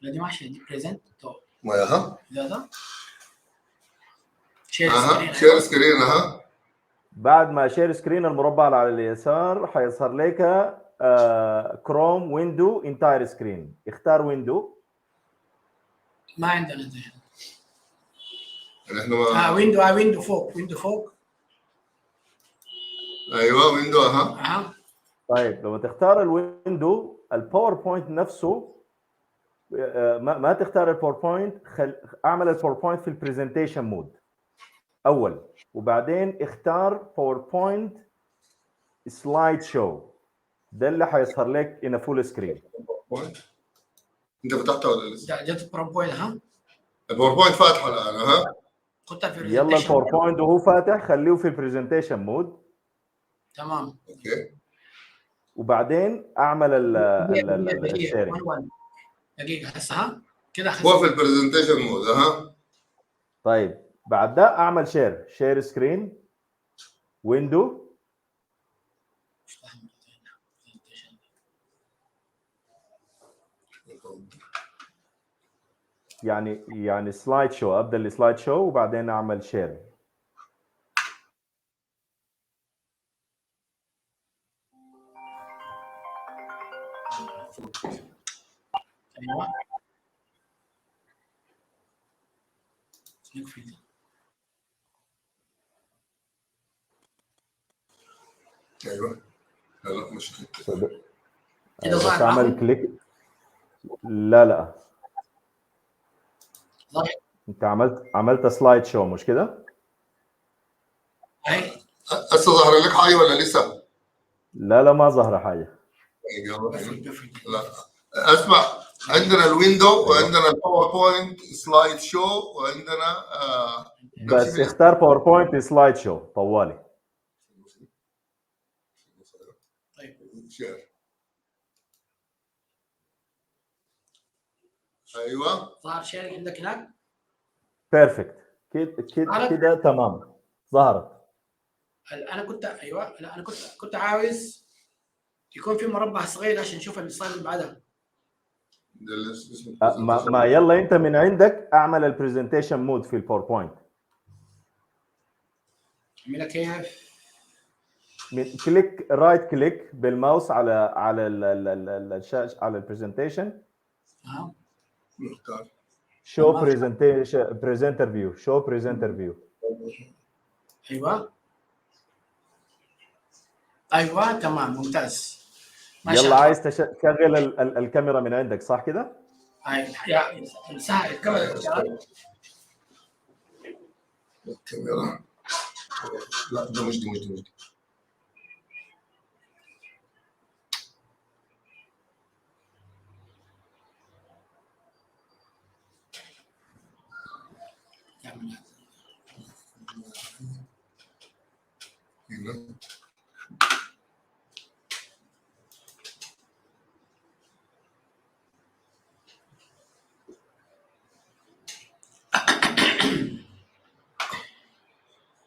دي دي ماشي دي بريزنت ما ياها ده شير شير سكرين بعد ما شير سكرين المربع اللي على اليسار حيظهر لك كروم ويندو انتاير سكرين. اختار ويندو. ما عندنا ده احنا ويندو فوق ايوه ويندو طيب لما تختار الويندو الباوربوينت نفسه ما تختار الباوربوينت، اعمل الباوربوينت في البرزنتيشن مود اول، وبعدين اختار باوربوينت سلايد شو. ده اللي حيظهر لك ان فول سكرين. انت فتحتها ولا لسه؟ جت الباوربوينت الباوربوينت فاتحه الان خدتها في يلا الباوربوينت وهو فاتح خليه في البرزنتيشن مود. تمام اوكي. وبعدين اعمل الشيرنج. دقيقة هسه كده هو في البرزنتيشن مود طيب بعد ده اعمل شير سكرين ويندو. يعني سلايد شو، ابدا السلايد شو وبعدين اعمل شير. ايوه ايوه لا مش كده بس ظاهر اعمل كليك. لا ظاهر. انت عملت سلايد شو مش كده؟ اي هسه ظهر لك حاجه ولا لسه؟ لا ما ظهر حاجه. لا اسمع، عندنا الويندو وعندنا الباوربوينت سلايد شو وعندنا بس اختار باوربوينت سلايد شو طوالي. طيب شير. ايوه ظهر شير عندك هناك. بيرفكت. كده تمام ظهرت. انا كنت ايوه لا انا كنت عاوز يكون في مربع صغير عشان نشوف السلايد اللي بعدها. ما يلا انت من عندك اعمل البرزنتيشن مود في الباوربوينت. اعملها كيف؟ كليك رايت كليك بالماوس على الشاشه على البرزنتيشن. شو برزنتيشن بريزنتر فيو. شو بريزنتر فيو. ايوه تمام ممتاز. يلا عايز تشغل الكاميرا من عندك صح كده؟ يا مساعد الكاميرا لا ده مش دي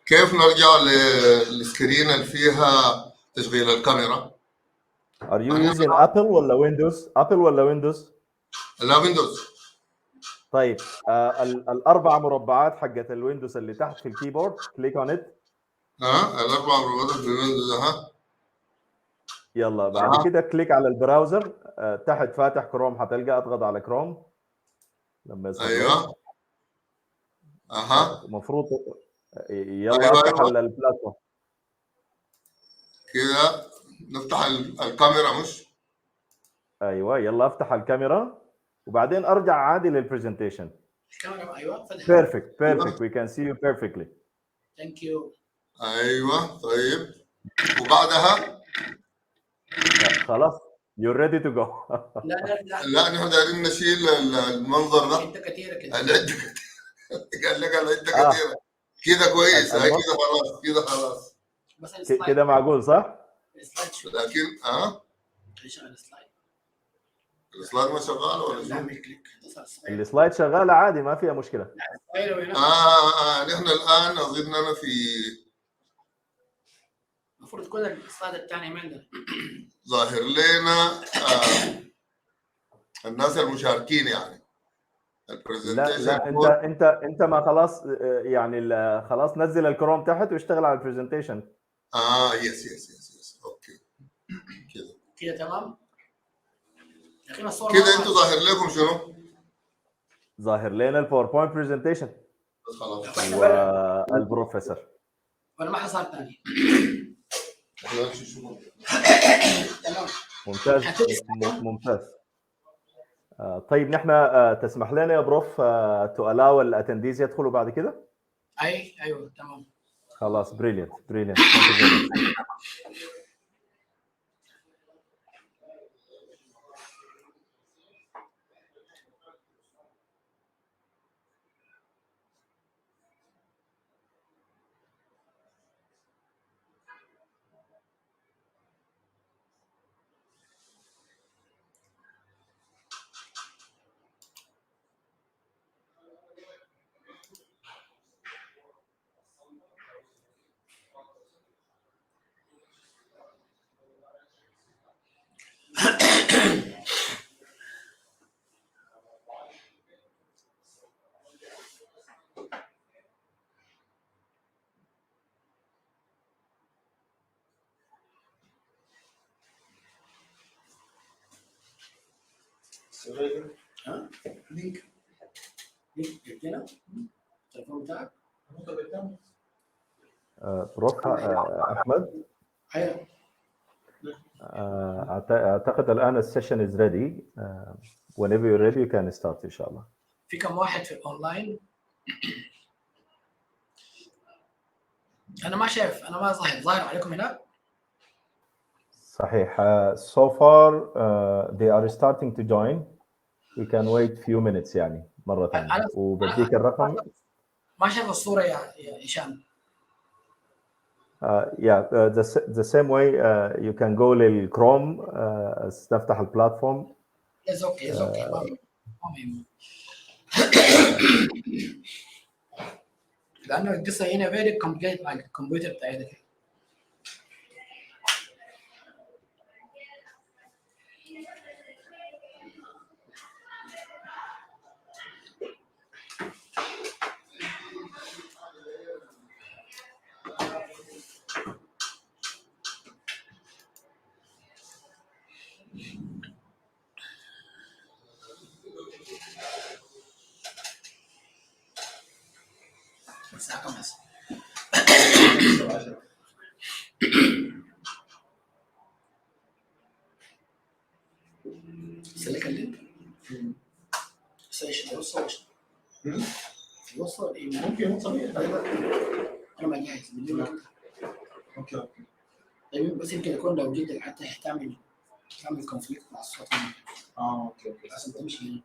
كيف نرجع للسكرين اللي فيها تشغيل الكاميرا؟ Are you using Apple ولا ويندوز؟ Apple ولا ويندوز؟ لا ويندوز. طيب الاربع مربعات حقت الويندوز اللي تحت في الكيبورد كليك اون ات. الاربع مربعات في الويندوز يلا بعد كده كليك على البراوزر تحت فاتح كروم حتلقى اضغط على كروم لما يظهر. ايوه المفروض يلا افتح البلاتفورم كده نفتح الكاميرا مش؟ ايوه يلا افتح الكاميرا وبعدين ارجع عادي للبرزنتيشن. الكاميرا ايوه بيرفكت we can see you perfectly. ثانك يو. ايوه طيب وبعدها خلاص you're ready to go. لا نحن دايرين نشيل المنظر ده. العده كثيره كده. العده قال لك العده كثيره كده كويس. كده خلاص كده خلاص كده معقول صح؟ لكن شغل السلايد. السلايد ما شغال ولا شو؟ نعمل كليك. السلايد شغاله عادي ما فيها مشكله. نحن الان اظننا في المفروض تكون السلايد الثاني من ده ظاهر لنا الناس المشاركين يعني لا البرزنتيشن لا انت ما خلاص يعني خلاص نزل الكروم تحت واشتغل على البرزنتيشن. يس اوكي كده كده تمام. لكن الصوره كده انتوا ظاهر لكم شنو؟ ظاهر لنا الباوربوينت برزنتيشن خلاص احنا بلا والبروفيسور. وانا ما حصل ثاني. احنا نمشي شنو؟ تمام. ممتاز ممتاز. طيب نحن تسمح لنا يا بروف تو الاو الاتنديز يدخلوا بعد كده؟ ايوه تمام. خلاص بريليانت. ها لينك جبتنا التليفون بتاعك. بروف احمد ايوه اعتقد الان السيشن از ريدي. whenever you're ready you can start ان شاء الله. في كم واحد في الاونلاين؟ انا ما شايف، انا ما ظاهر عليكم هنا. صحيح. so far they are starting to join. we can wait few minutes يعني مرة ثانية انا وبديك الرقم. ما شايف الصوره يا هشام. the same way you can go للكروم تفتح البلاتفورم. از اوكي ما مهم. لانه القصه هنا فيري كومبليت مع الكمبيوتر بتاعي ده. الساعه كم هسه؟ سلك اللينك. سيش يوصل ممكن يوصل انا ما جاهز بدون. اوكي طيب بس يمكن يكون لو جيت حتى تعمل كونفليكت مع الصوت. اوكي لازم تمشي هنا.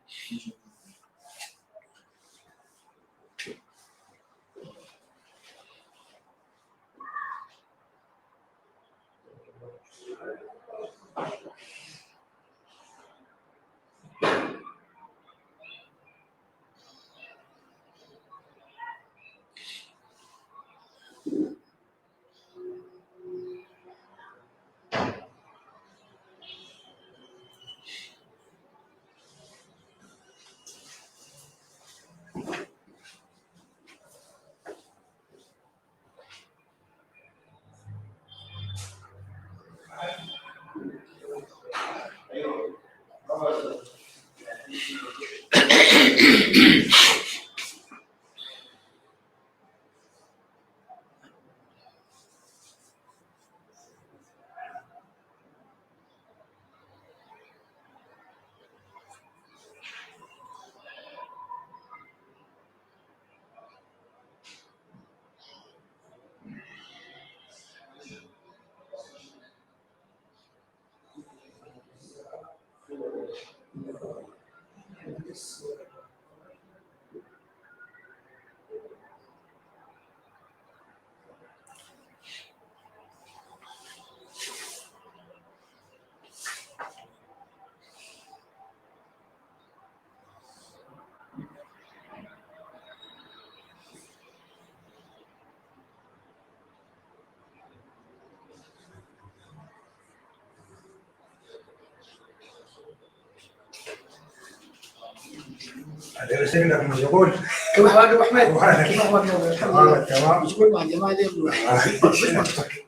هذا شكلك مشغول. كيف احوالك ابو احمد؟ أحوالك. كيف احوالك يا أبو؟ الحمد تمام لله. تمام. مشغول مع الجماعه دي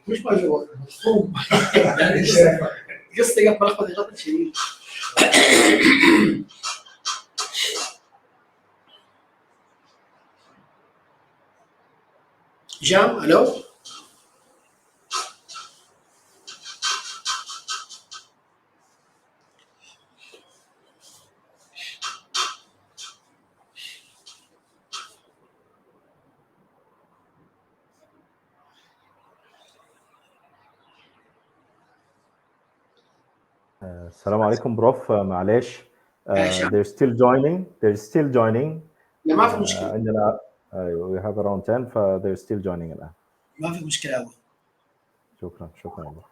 مش مشغول مصروف قصتي قبل ملخبط غلط شديد. جام الو. السلام عليكم بروف، معلش. هشام. they're still joining. لا ما في مشكله. عندنا we have around 10 ف they're still joining الآن. ما في مشكله أبو. شكرا يا بروف.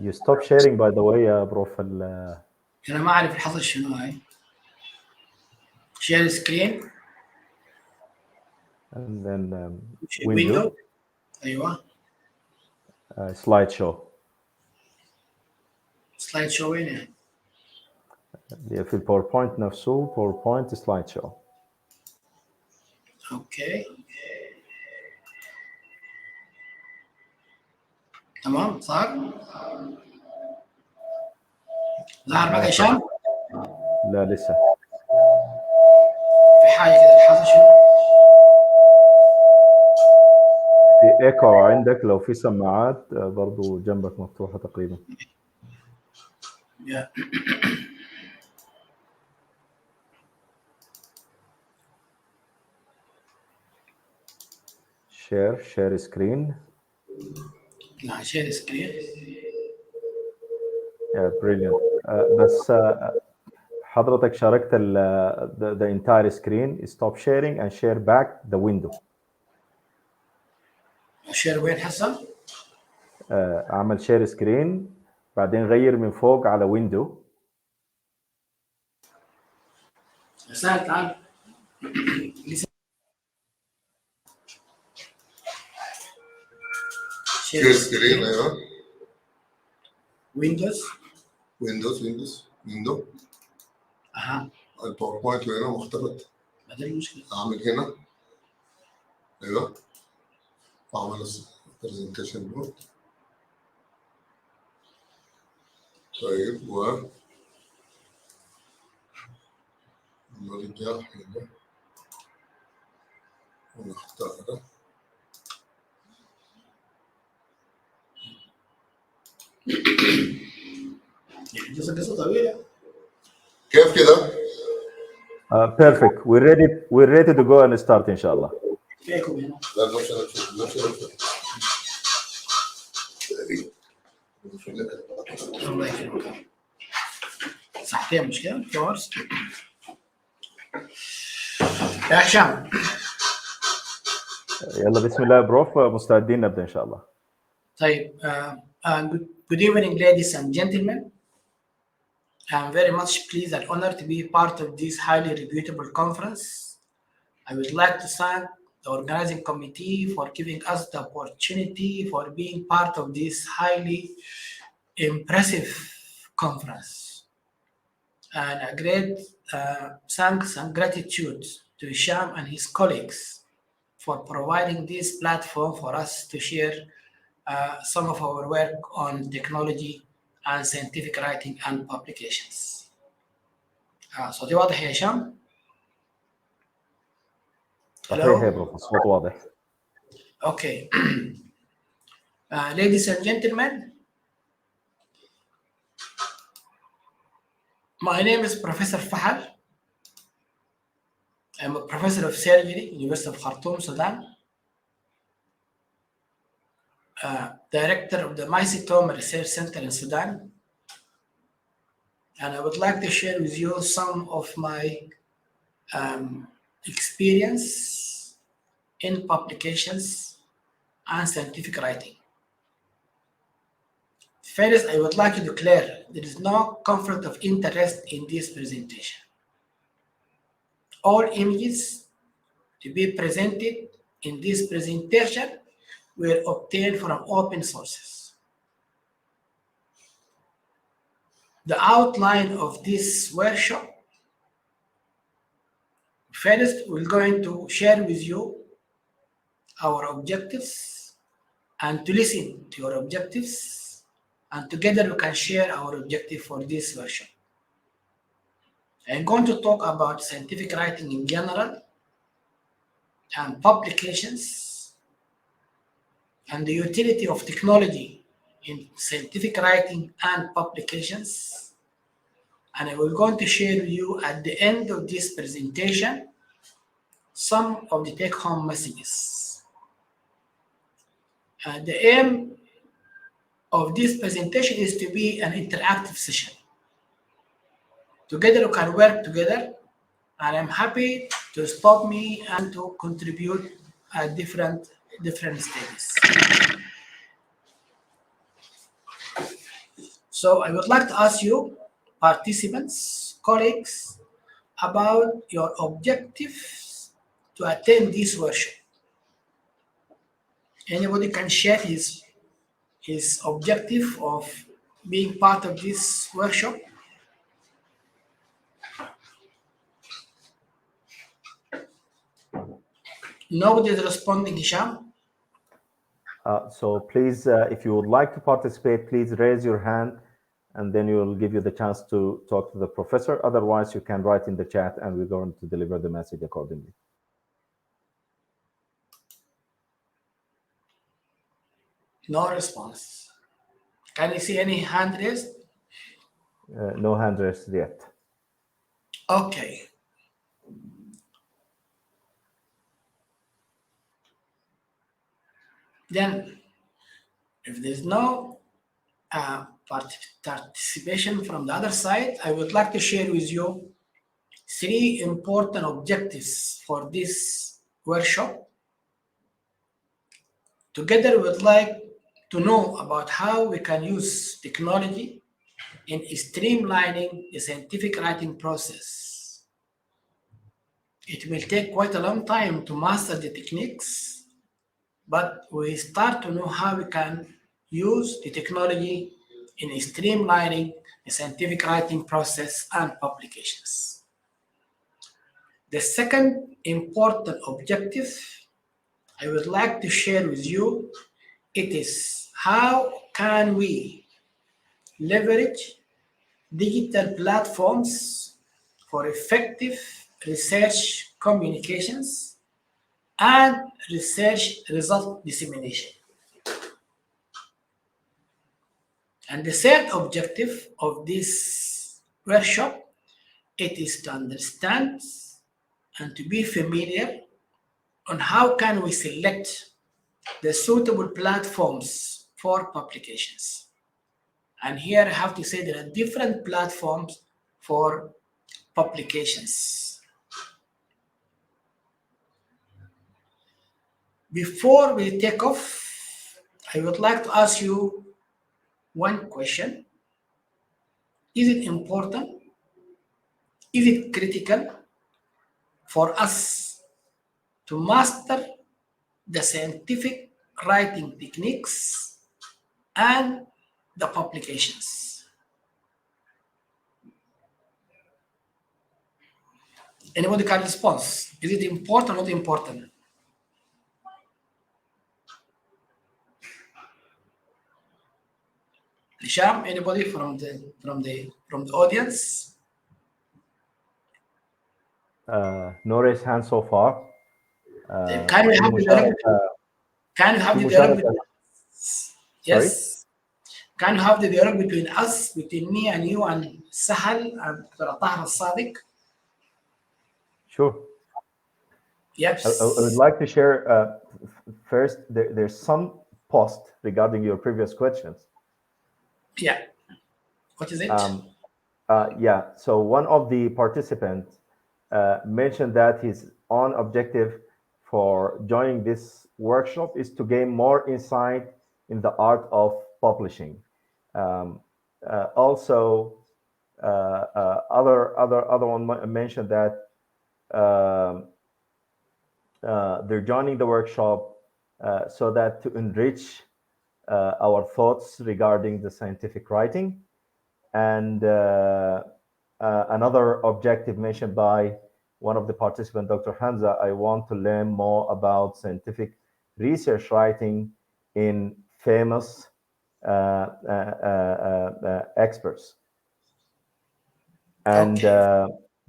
You stop sharing by the way يا بروف. انا ما اعرف الحصل شنو هاي. شير سكرين and then ويندو. ايوه slide show. سلايد شو وين يعني؟ في الباوربوينت نفسه باوربوينت سلايد شو. اوكي تمام صار. ظهر بقى هشام؟ لا لسه في حاجه كده الحصل شنو؟ في ايكو عندك، لو في سماعات برضو جنبك مفتوحة تقريبا. يا share screen. لا شير سكرين. brilliant. بس حضرتك شاركت the entire screen. Stop sharing and share back the window. شير وين حصل؟ اعمل share screen بعدين غير من فوق على window. سهل تعال. شير سكرين. ايوه ويندوز. ويندو. اها الباوربوينت هنا مختلط. ما ده المشكله. اعمل هنا. ايوه اعمل برزنتيشن بورد. طيب نرجع هنا ونختار يعني قصه طويله. كيف كده؟ perfect. We're ready to go and start إن شاء الله. فيكم هنا. لا الله يكرمك. صحتين مش كده؟ كورس. يا هشام. يلا بسم الله بروف، مستعدين نبدأ إن شاء الله. طيب good evening ladies and gentlemen. I'm very much pleased and honored to be part of this highly reputable conference. I would like to thank the organizing committee for giving us the opportunity for being part of this highly impressive conference. And a great thanks and gratitude to Hisham and his colleagues for providing this platform for us to share some of our work on technology and scientific writing and publications. صوتي واضح يا هشام؟ صحيح يا بروف، الصوت واضح. Okay. Ladies and gentlemen, my name is Professor Fahal. I'm a professor of surgery, University of Khartoum, Sudan. Director of the Mycetoma Research Center in Sudan. And I would like to share with you some of my experience in publications and scientific writing. First, I would like to declare there is no conflict of interest in this presentation. All images to be presented in this presentation were obtained from open sources. The outline of this workshop: first, we're going to share with you our objectives and to listen to your objectives, and together we can share our objective for this workshop. I'm going to talk about scientific writing in general and publications and the utility of technology in scientific writing and publications. And I will going to share with you at the end of this presentation some of the take-home messages. The aim of this presentation is to be an interactive session. Together we can work together, and I'm happy to stop me and to contribute at different stages. So I would like to ask you, participants, colleagues, about your objectives to attend this workshop. Anybody can share his objective of being part of this workshop? Nobody is responding, Hisham. So please, if you would like to participate, please raise your hand, and then we will give you the chance to talk to the professor. Otherwise, you can write in the chat, and we're going to deliver the message accordingly. No response. Can you see any hand raised? No hand raised yet. Okay. Then, if there's no participation from the other side, I would like to share with you 3 important objectives for this workshop. Together, we would like to know about how we can use technology in streamlining the scientific writing process. It will take quite a long time to master the techniques, but we start to know how we can use the technology in streamlining the scientific writing process and publications. The second important objective I would like to share with you, it is how can we leverage digital platforms for effective research communications and research result dissemination. And the third objective of this workshop, it is to understand and to be familiar on how can we select the suitable platforms for publications. And here I have to say there are different platforms for publications. Before we take off, I would like to ask you one question. Is it important? Is it critical for us to master the scientific writing techniques and the publications? Anybody can respond. Is it important or not important? Hisham, anybody from the audience? No raised hand so far. Can we have the dialogue? Can you have the dialogue between us? Yes. Sorry? Can you have the dialogue between us, between me and you and Sahal and Dr. Tahir Al-Sadiq? Sure. Yes. I would like to share first, there's some post regarding your previous questions. Yeah. What is it? Yeah, so one of the participants mentioned that his own objective for joining this workshop is to gain more insight in the art of publishing. Also, other one mentioned that they're joining the workshop so that to enrich our thoughts regarding the scientific writing. And another objective mentioned by one of the participants, Dr. Hamza, I want to learn more about scientific research writing in famous experts. And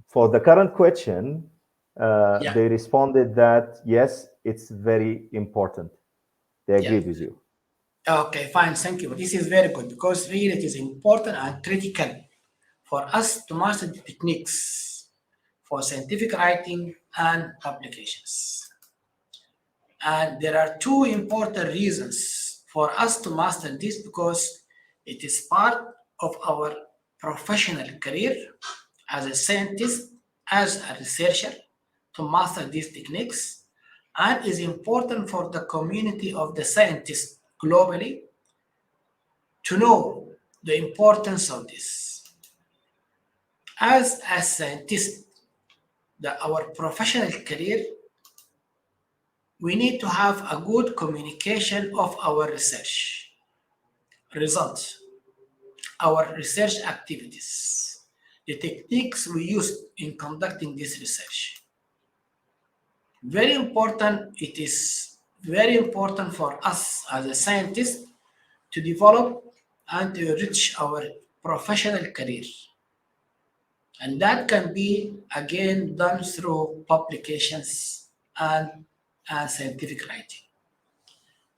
for the current question, they responded that, yes, it's very important. They agreed with you. Okay, fine. Thank you. This is very good because really it is important and critical for us to master the techniques for scientific writing and publications. And there are two important reasons for us to master this because it is part of our professional career as a scientist, as a researcher, to master these techniques, and is important for the community of the scientists globally to know the importance of this. As a scientist, our professional career, we need to have a good communication of our research results, our research activities, the techniques we use in conducting this research. Very important, it is very important for us as a scientist to develop and to enrich our professional career. And that can be, again, done through publications and scientific writing.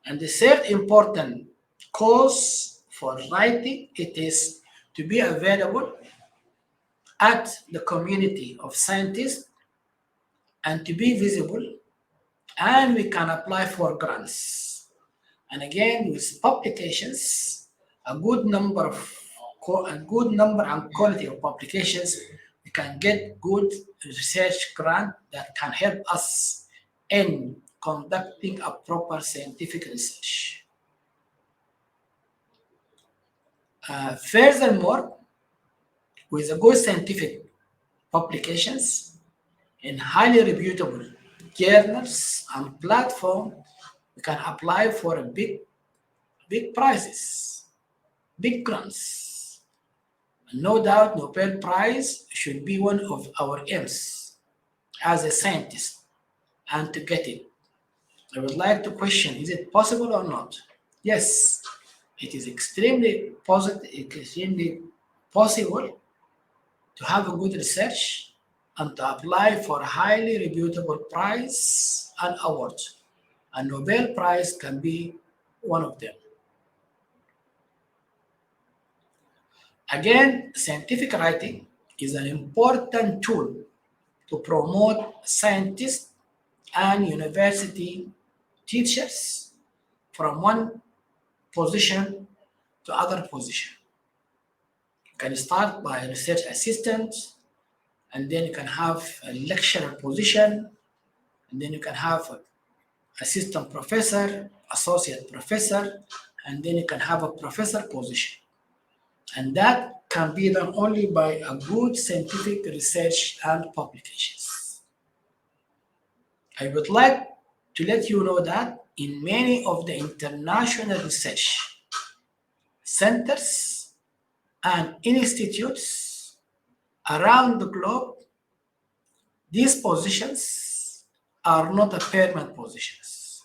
And the third important cause for writing, it is to be available at the community of scientists and to be visible, and we can apply for grants. And again, with publications, a good number and quality of publications, we can get good research grant that can help us in conducting a proper scientific research. Furthermore, with a good scientific publications in highly reputable journals and platforms, we can apply for a big prizes, big grants. And no doubt, Nobel Prize should be one of our aims as a scientist, and to get it. I would like to question, is it possible or not? Yes, it is extremely possible to have a good research and to apply for a highly reputable prize and award. A Nobel Prize can be one of them. Again, scientific writing is an important tool to promote scientists and university teachers from one position to other position. You can start by a research assistant, and then you can have a lecturer position, and then you can have an assistant professor, associate professor, and then you can have a professor position. And that can be done only by a good scientific research and publications. I would like to let you know that in many of the international research centers and institutes around the globe, these positions are not a permanent positions.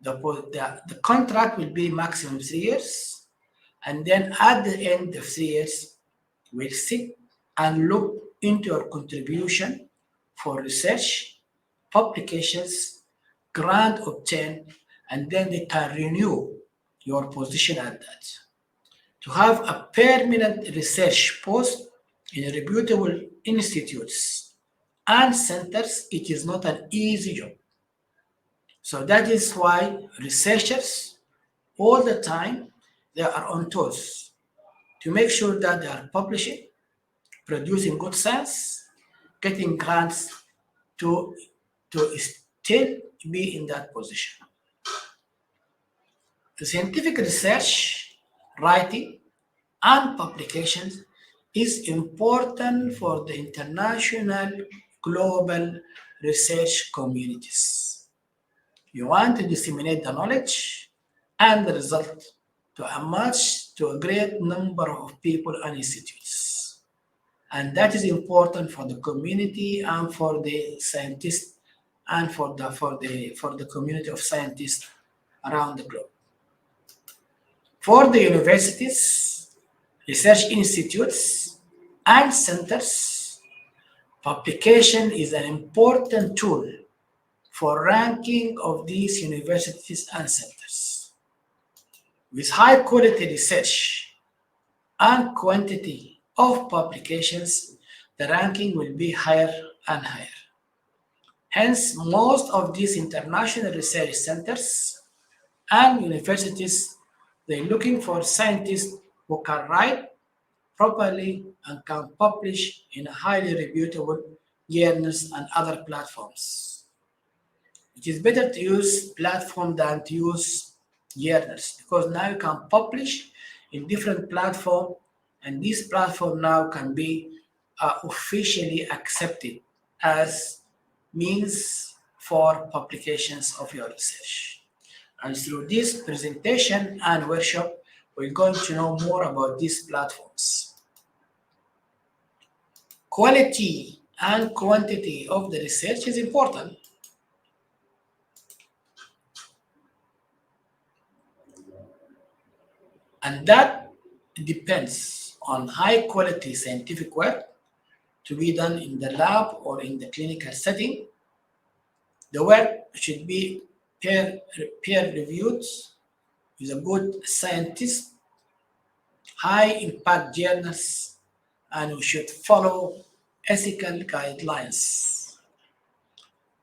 The contract will be maximum 3 years, and then at the end of 3 years, we'll sit and look into your contribution for research, publications, grant obtained, and then they can renew your position at that. To have a permanent research post in reputable institutes and centers, it is not an easy job. So that is why researchers all the time, they are on toes to make sure that they are publishing, producing good science, getting grants to till be in that position. The scientific research, writing, and publications is important for the international global research communities. You want to disseminate the knowledge and the result to a great number of people and institutes. And that is important for the community and for the scientists and for the community of scientists around the globe. For the universities, research institutes, and centers, publication is an important tool for ranking of these universities and centers. With high quality research and quantity of publications, the ranking will be higher and higher. Hence, most of these international research centers and universities, they're looking for scientists who can write properly and can publish in highly reputable journals and other platforms. It is better to use platform than to use journals because now you can publish in different platform, and this platform now can be officially accepted as means for publications of your research. And through this presentation and workshop, we're going to know more about these platforms. Quality and quantity of the research is important. And that depends on high quality scientific work to be done in the lab or in the clinical setting. The work should be peer reviewed with a good scientist, high impact journals, and we should follow ethical guidelines.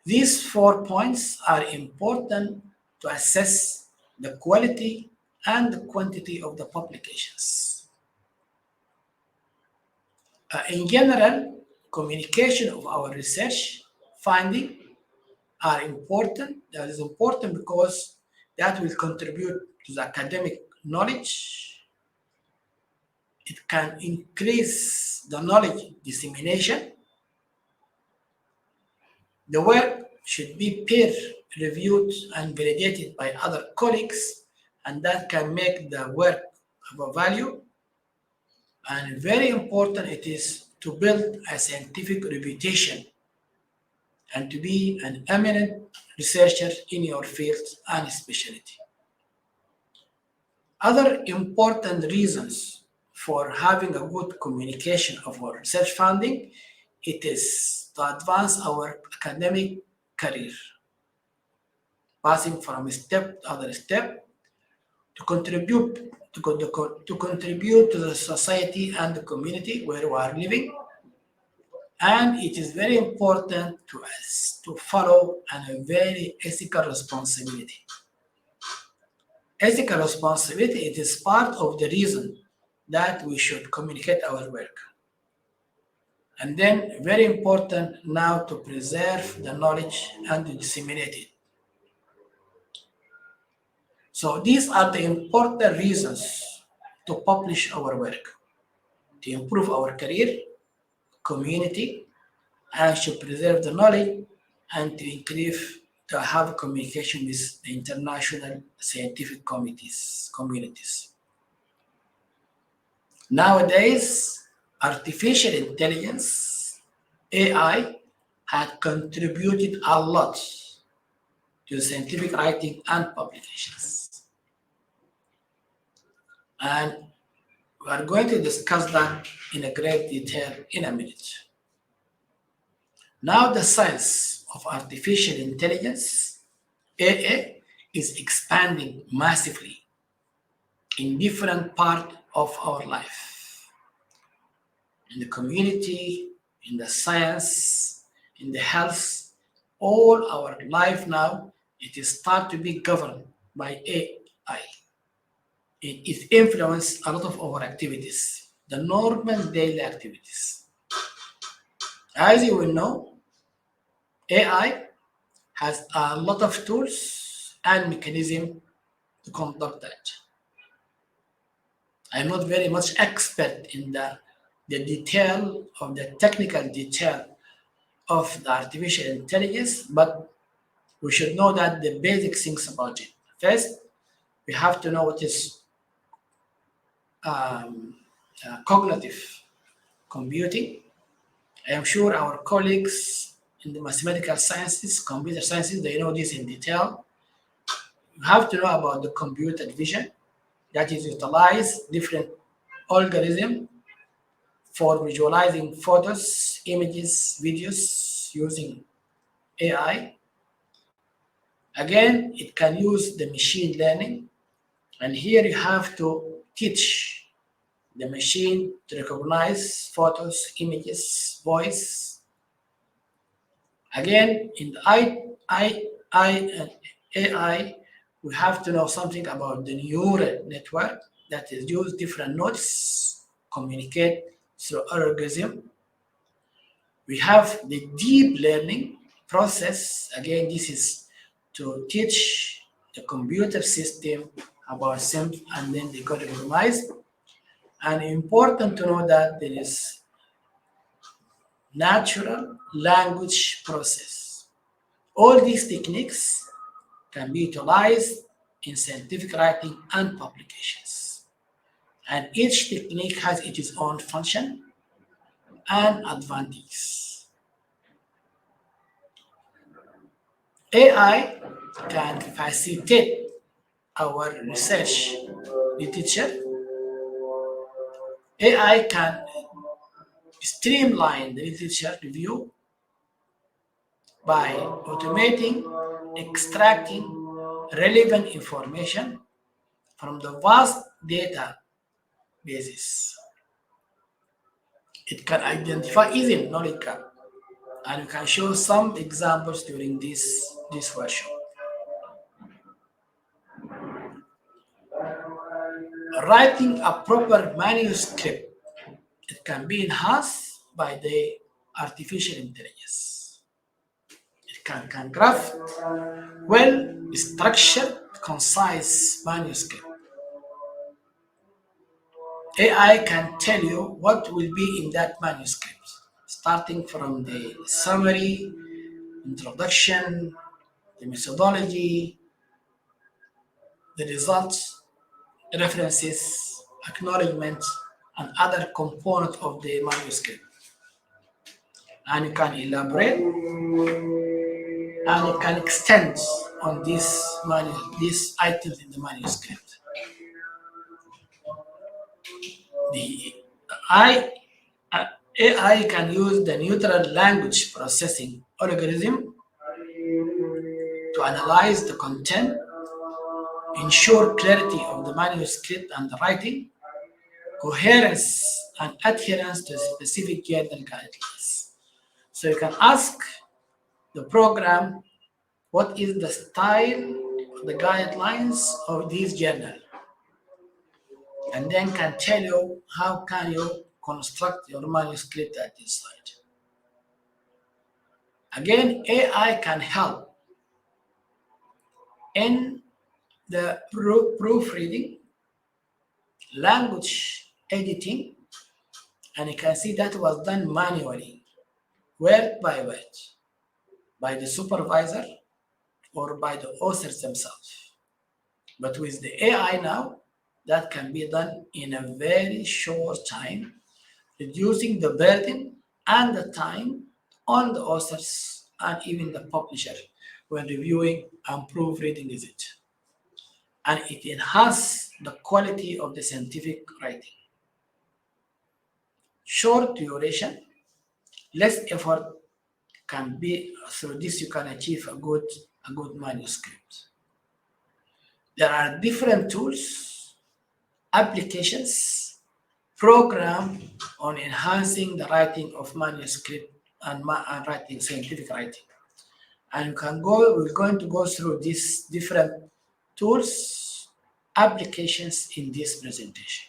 These 4 points are important to assess the quality and the quantity of the publications. In general, communication of our research finding are important. That is important because that will contribute to the academic knowledge. It can increase the knowledge dissemination. The work should be peer reviewed and validated by other colleagues, and that can make the work of a value. And very important it is to build a scientific reputation and to be an eminent researcher in your field and specialty. Other important reasons for having a good communication of our research funding, it is to advance our academic career, passing from step to other step, to contribute to the society and the community where we are living. And it is very important to us to follow a very ethical responsibility. Ethical responsibility, it is part of the reason that we should communicate our work. And then very important now to preserve the knowledge and to disseminate it. So these are the important reasons to publish our work, to improve our career, community, and to preserve the knowledge and to have communication with the international scientific communities. Nowadays, artificial intelligence, AI, had contributed a lot to scientific writing and publications. And we are going to discuss that in a great detail in a minute. Now the science of artificial intelligence, AI, is expanding massively in different parts of our life. In the community, in the science, in the health, all our life now, it is start to be governed by AI. It influences a lot of our activities, the normal daily activities. As you will know, AI has a lot of tools and mechanism to conduct that. I'm not very much expert in the detail of the technical detail of the artificial intelligence, but we should know that the basic things about it. First, we have to know what is cognitive computing. I am sure our colleagues in the mathematical sciences, computer sciences, they know this in detail. You have to know about the computer vision, that is utilize different algorithm for visualizing photos, images, videos using AI. Again, it can use the machine learning, and here you have to teach the machine to recognize photos, images, voice. Again, in the and AI, we have to know something about the neural network that is use different nodes, communicate through algorithm. We have the deep learning process. Again, this is to teach the computer system about something and then they got recognized. And important to know that there is natural language process. All these techniques can be utilized in scientific writing and publications. And each technique has its own function and advantages. AI can facilitate our research literature. AI can streamline the literature review by automating, extracting relevant information from the vast data bases. It can identify easy knowledge gap, and we can show some examples during this workshop. Writing a proper manuscript, it can be enhanced by the artificial intelligence. It can craft well-structured, concise manuscript. AI can tell you what will be in that manuscript, starting from the summary, introduction, the methodology, the results, references, acknowledgement, and other components of the manuscript. And you can elaborate and you can extend on these items in the manuscript. The AI can use the natural language processing algorithm to analyze the content, ensure clarity of the manuscript and the writing, coherence and adherence to specific journal guidelines. So you can ask the program what is the style, the guidelines of this journal, and then can tell you how can you construct your manuscript at this site. Again, AI can help in the proofreading, language editing, and you can see that was done manually, word by word, by the supervisor or by the authors themselves. But with the AI now, that can be done in a very short time, reducing the burden and the time on the authors and even the publisher when reviewing and proofreading it. And it enhances the quality of the scientific writing. Short duration, less effort can be, through this you can achieve a good manuscript. There are different tools, applications, programs on enhancing the writing of manuscript and writing, scientific writing. And we're going to go through these different tools, applications in this presentation.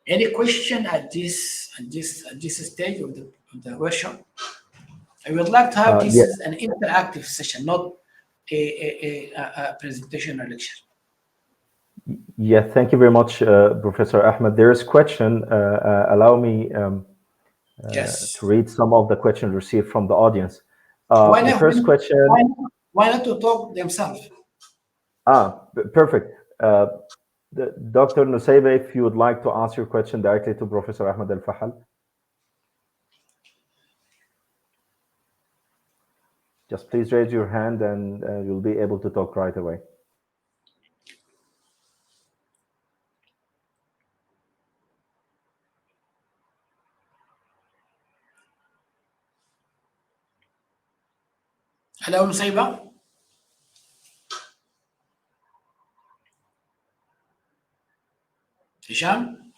Any question at this stage of the workshop? I would like to have this Yeah. as an interactive session, not a presentation or lecture. Yeah, thank you very much, Professor Ahmed. There is question. Allow me Yes. to read some of the questions received from the audience. Why The not? first question. Why not to talk themselves? Perfect. Dr. Nusayba, if you would like to ask your question directly to Professor Ahmed Al-Fahal. Just please raise your hand and you'll be able to talk right away. Hello, Nusayba. Hisham?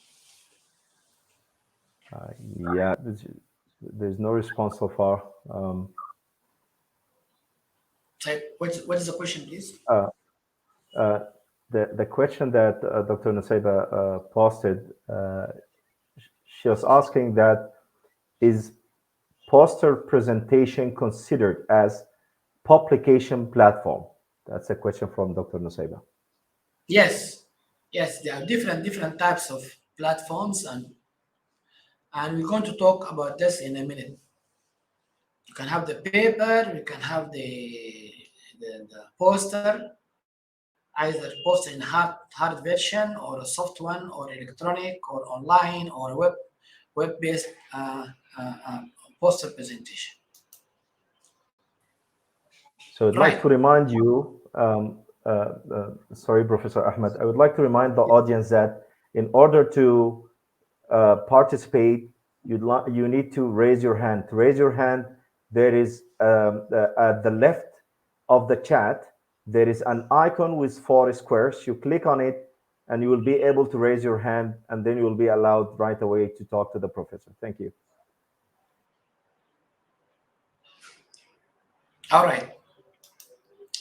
Yeah, there's no response so far. What is the question, please? The question that Dr. Nusayba posted, she was asking that, is poster presentation considered as publication platform? That's a question from Dr. Nusayba. Yes, there are different types of platforms, and we're going to talk about this in a minute. You can have the paper, you can have the poster, either poster in hard version or a soft one, or electronic, or online, or web-based poster presentation. So I'd like to remind you, sorry, Professor Ahmed, I would like to remind the audience that in order to participate, you need to raise your hand. To raise your hand, there is at the left of the chat, there is an icon with 4 squares. You click on it and you will be able to raise your hand, and then you will be allowed right away to talk to the professor. Thank you. All right.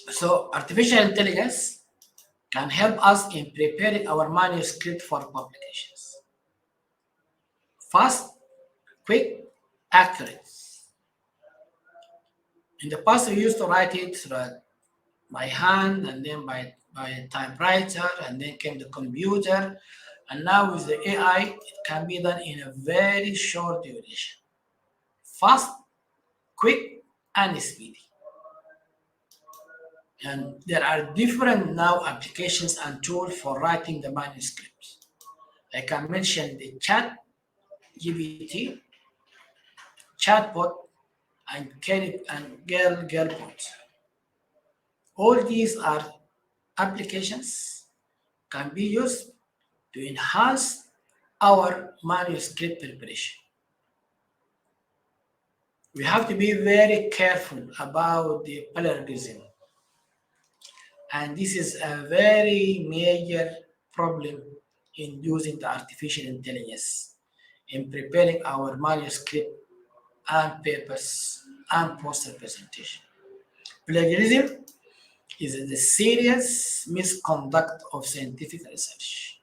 So artificial intelligence can help us in preparing our manuscript for publications. Fast, quick, accurate. In the past, we used to write it by hand, and then by a typewriter, and then came the computer. And now with the AI, it can be done in a very short duration. Fast, quick, and speedy. And there are different now applications and tools for writing the manuscripts. I can mention the Chat GPT, Chatbot, and Girlbot. All these are applications can be used to enhance our manuscript preparation. We have to be very careful about the plagiarism. And this is a very major problem in using the artificial intelligence in preparing our manuscript and papers and poster presentation. Plagiarism is the serious misconduct of scientific research.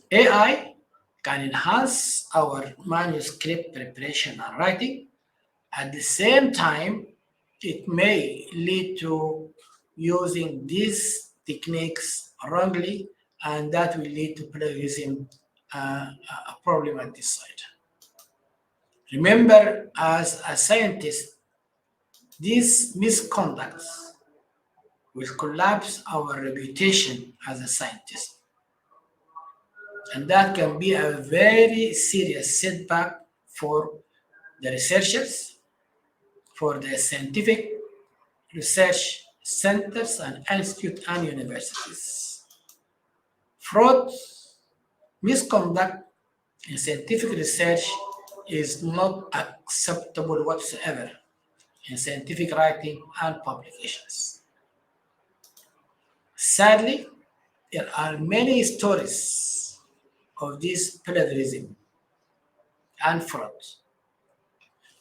AI can enhance our manuscript preparation and writing. At the same time, it may lead to using these techniques wrongly, and that will lead to plagiarism, a problem at this side. Remember, as a scientist, these misconducts will collapse our reputation as a scientist. And that can be a very serious setback for the researchers, for the scientific research centers and institutes and universities. Fraud, misconduct in scientific research is not acceptable whatsoever in scientific writing and publications. Sadly, there are many stories of this plagiarism and fraud.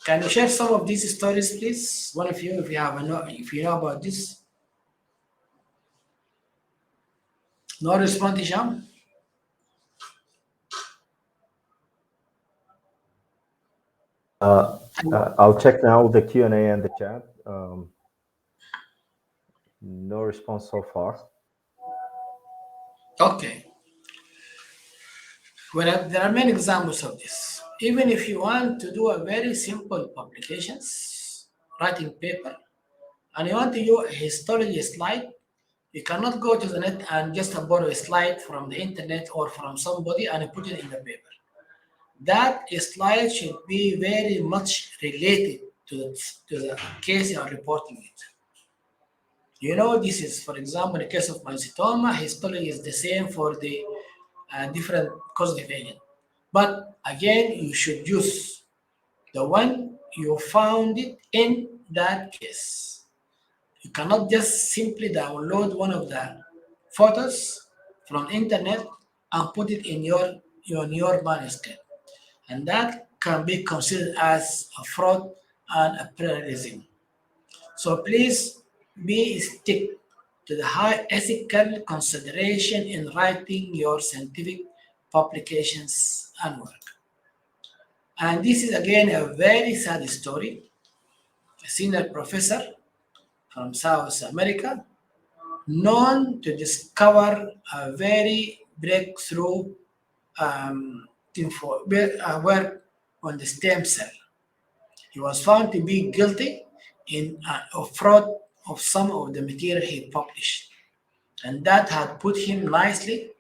Can you share some of these stories, please? One of you, if you know about this. No response, Hisham? I'll check now the Q&A and the chat. No response so far. Okay. Well, there are many examples of this. Even if you want to do a very simple publications, writing paper, and you want to use a histology slide, you cannot go to the net and just borrow a slide from the internet or from somebody and put it in the paper. That slide should be very much related to the case you are reporting it. This is, for example, in the case of mycetoma, histology is the same for the different causative agent. But again, you should use the one you found it in that case. You cannot just simply download one of the photos from internet and put it in your manuscript. And that can be considered as a fraud and a plagiarism. So please be stick to the high ethical consideration in writing your scientific publications and work. And this is again a very sad story. A senior professor from South America, known to discover a very breakthrough work on the stem cell. He was found to be guilty of fraud of some of the material he published, and that had put him nicely,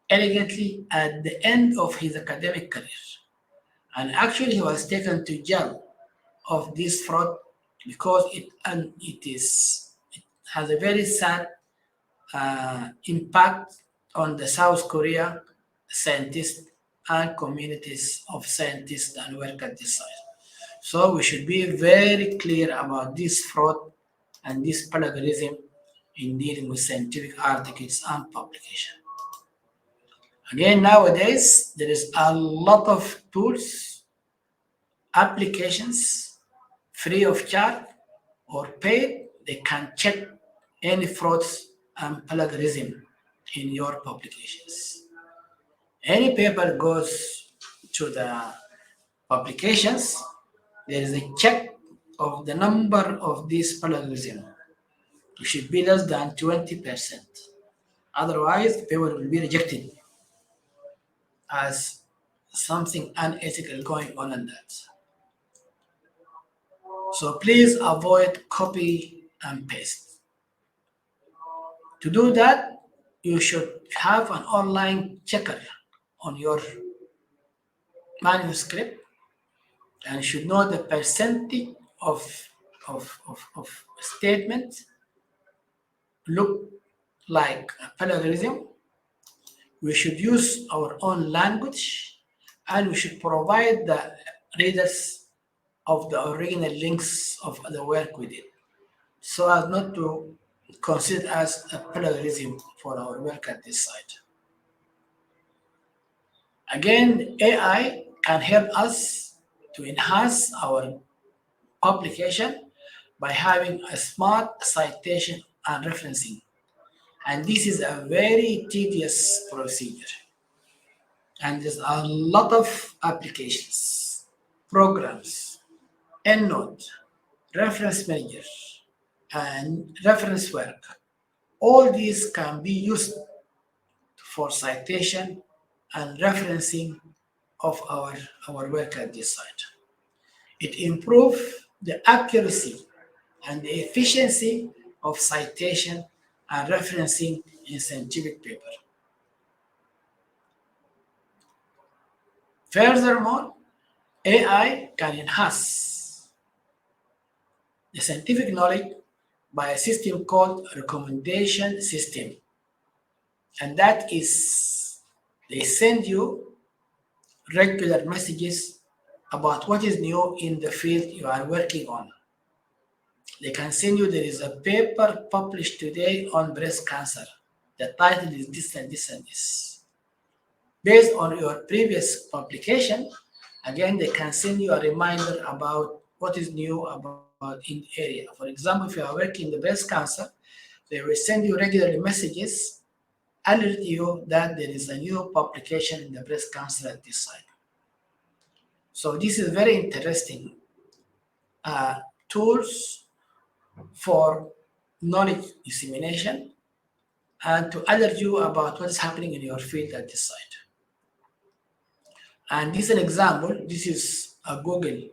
elegantly at the end of his academic career. And actually, he was taken to jail of this fraud because it has a very sad impact on the South Korea scientists and communities of scientists that work at this site. So we should be very clear about this fraud and this plagiarism in dealing with scientific articles and publication. Again, nowadays, there is a lot of tools, applications, free of charge or paid. They can check any frauds and plagiarism in your publications. Any paper goes to the publications, there is a check of the number of these plagiarism. It should be less than 20%. Otherwise, the paper will be rejected as something unethical going on in that. So please avoid copy and paste. To do that, you should have an online checker on your manuscript and should know the percentage of statements look like plagiarism. We should use our own language and we should provide the readers of the original links of the work we did so as not to consider as a plagiarism for our work at this site. Again, AI can help us to enhance our publication by having a smart citation and referencing. And this is a very tedious procedure. And there's a lot of applications, programs, EndNote, reference manager, and reference work. All these can be used for citation and referencing of our work at this site. It improves the accuracy and the efficiency of citation and referencing in scientific paper. Furthermore, AI can enhance the scientific knowledge by a system called recommendation system. And that is, they send you regular messages about what is new in the field you are working on. They can send you, there is a paper published today on breast cancer. The title is this and this and this. Based on your previous publication, again, they can send you a reminder about what is new about in the area. For example, if you are working in the breast cancer, they will send you regularly messages, alert you that there is a new publication in the breast cancer at this site. So this is very interesting. tools for knowledge dissemination and to alert you about what is happening in your field at this site. And this is an example. This is a Google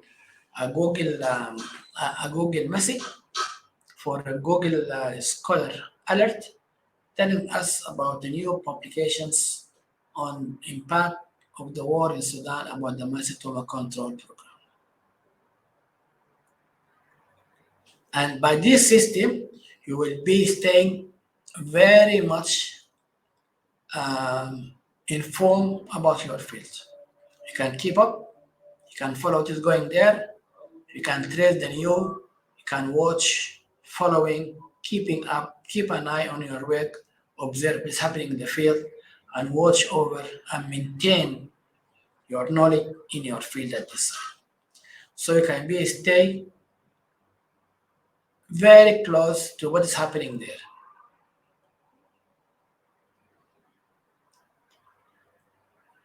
message for a Google Scholar alert telling us about the new publications on impact of the war in Sudan about the massive trauma control program. And by this system, you will be staying very much informed about your field. You can keep up, you can follow what is going there, you can trace the new, you can watch, following, keeping up, keep an eye on your work, observe what's happening in the field, and watch over and maintain your knowledge in your field at this time. So you can stay very close to what is happening there.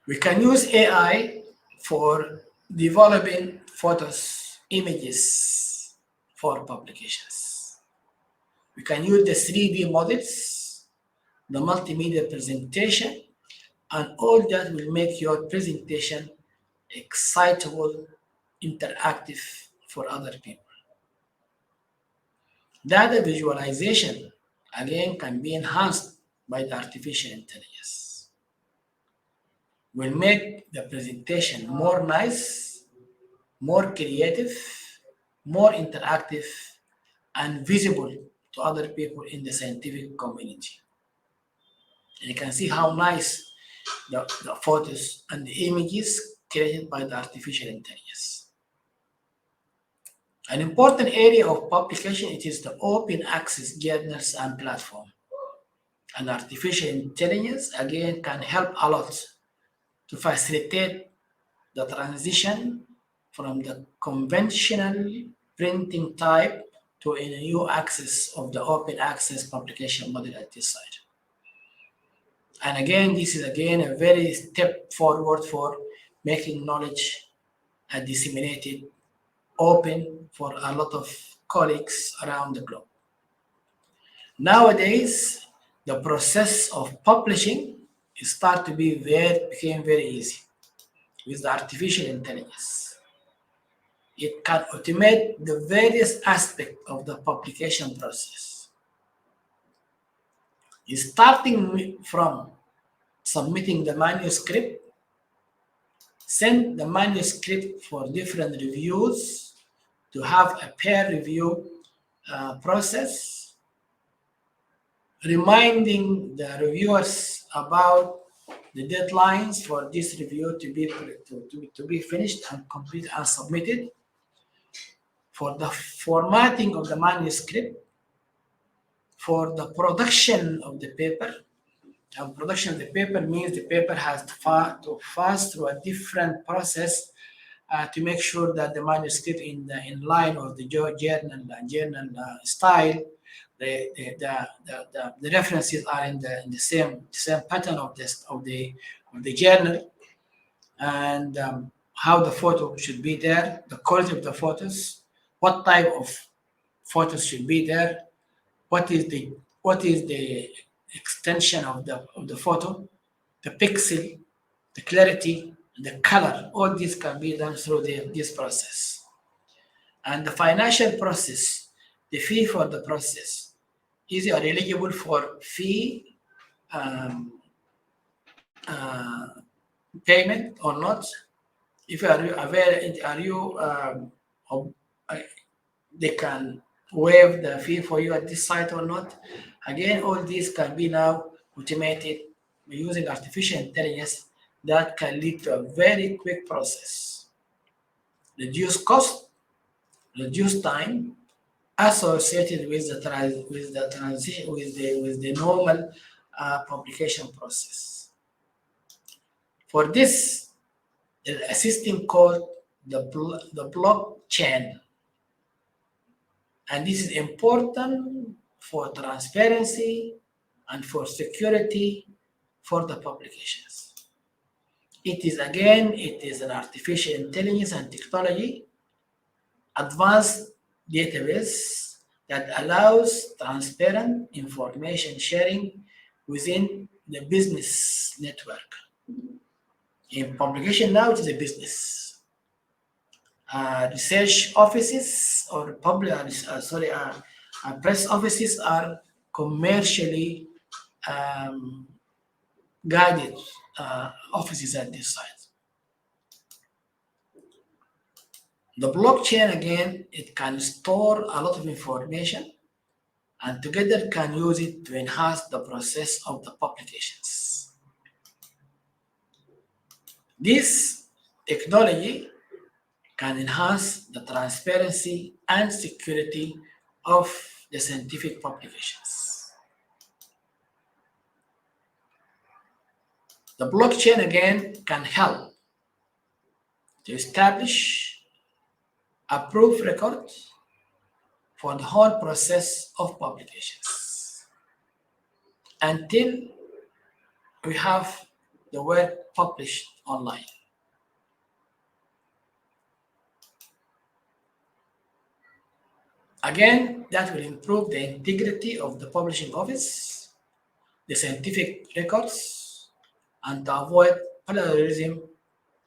We can use AI for developing photos, images for publications. We can use the 3D models, the multimedia presentation, and all that will make your presentation excitable, interactive for other people. Data visualization, again, can be enhanced by the artificial intelligence. Will make the presentation more nice, more creative, more interactive, and visible to other people in the scientific community. And you can see how nice the photos and the images created by the artificial intelligence. An important area of publication, it is the open access journals and platform. And artificial intelligence, again, can help a lot to facilitate the transition from the conventional printing type to a new access of the open access publication model at this site. And again, this is again a very step forward for making knowledge disseminated, open for a lot of colleagues around the globe. Nowadays, the process of publishing became very easy with the artificial intelligence. It can automate the various aspects of the publication process. Starting from submitting the manuscript, send the manuscript for different reviews to have a peer review process, reminding the reviewers about the deadlines for this review to be finished and completed and submitted, for the formatting of the manuscript, for the production of the paper. And production of the paper means the paper has to pass through a different process to make sure that the manuscript in line of the journal style, the references are in the same pattern of the journal, and how the photo should be there, the quality of the photos, what type of photos should be there, what is the extension of the photo, the pixel, the clarity, the color. All this can be done through this process. And the financial process, the fee for the process, is you are eligible for fee payment or not? If you they can waive the fee for you at this site or not. Again, all these can be now automated using artificial intelligence that can lead to a very quick process. Reduce cost, reduce time associated with the normal publication process. For this, a system called the blockchain. And this is important for transparency and for security for the publications. It is an artificial intelligence and technology, advanced database that allows transparent information sharing within the business network. In publication now, it is a business. Research offices or press offices are commercially guided offices at this site. The blockchain, again, it can store a lot of information and together can use it to enhance the process of the publications. This technology can enhance the transparency and security of the scientific publications. The blockchain, again, can help to establish a proof record for the whole process of publications until we have the work published online. Again, that will improve the integrity of the publishing office, the scientific records, and to avoid plagiarism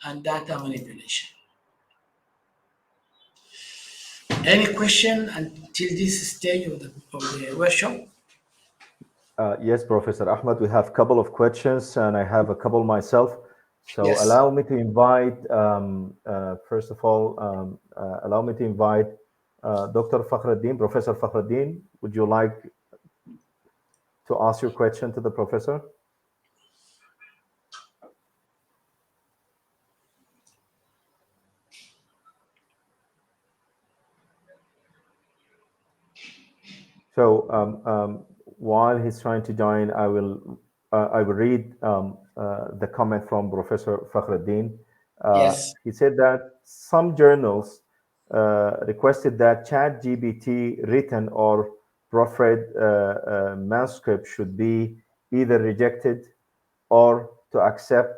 and data manipulation. Any question until this stage of the workshop? Yes, Professor Ahmed, we have a couple of questions and I have a couple myself. So Yes. allow me to invite, first of all, allow me to invite Dr. Fakhruddin, Professor Fakhruddin. Would you like to ask your question to the professor? So while he's trying to join, I will read the comment from Professor Fakhruddin. Yes. He said that some journals requested that ChatGPT written or proofread manuscript should be either rejected or to accept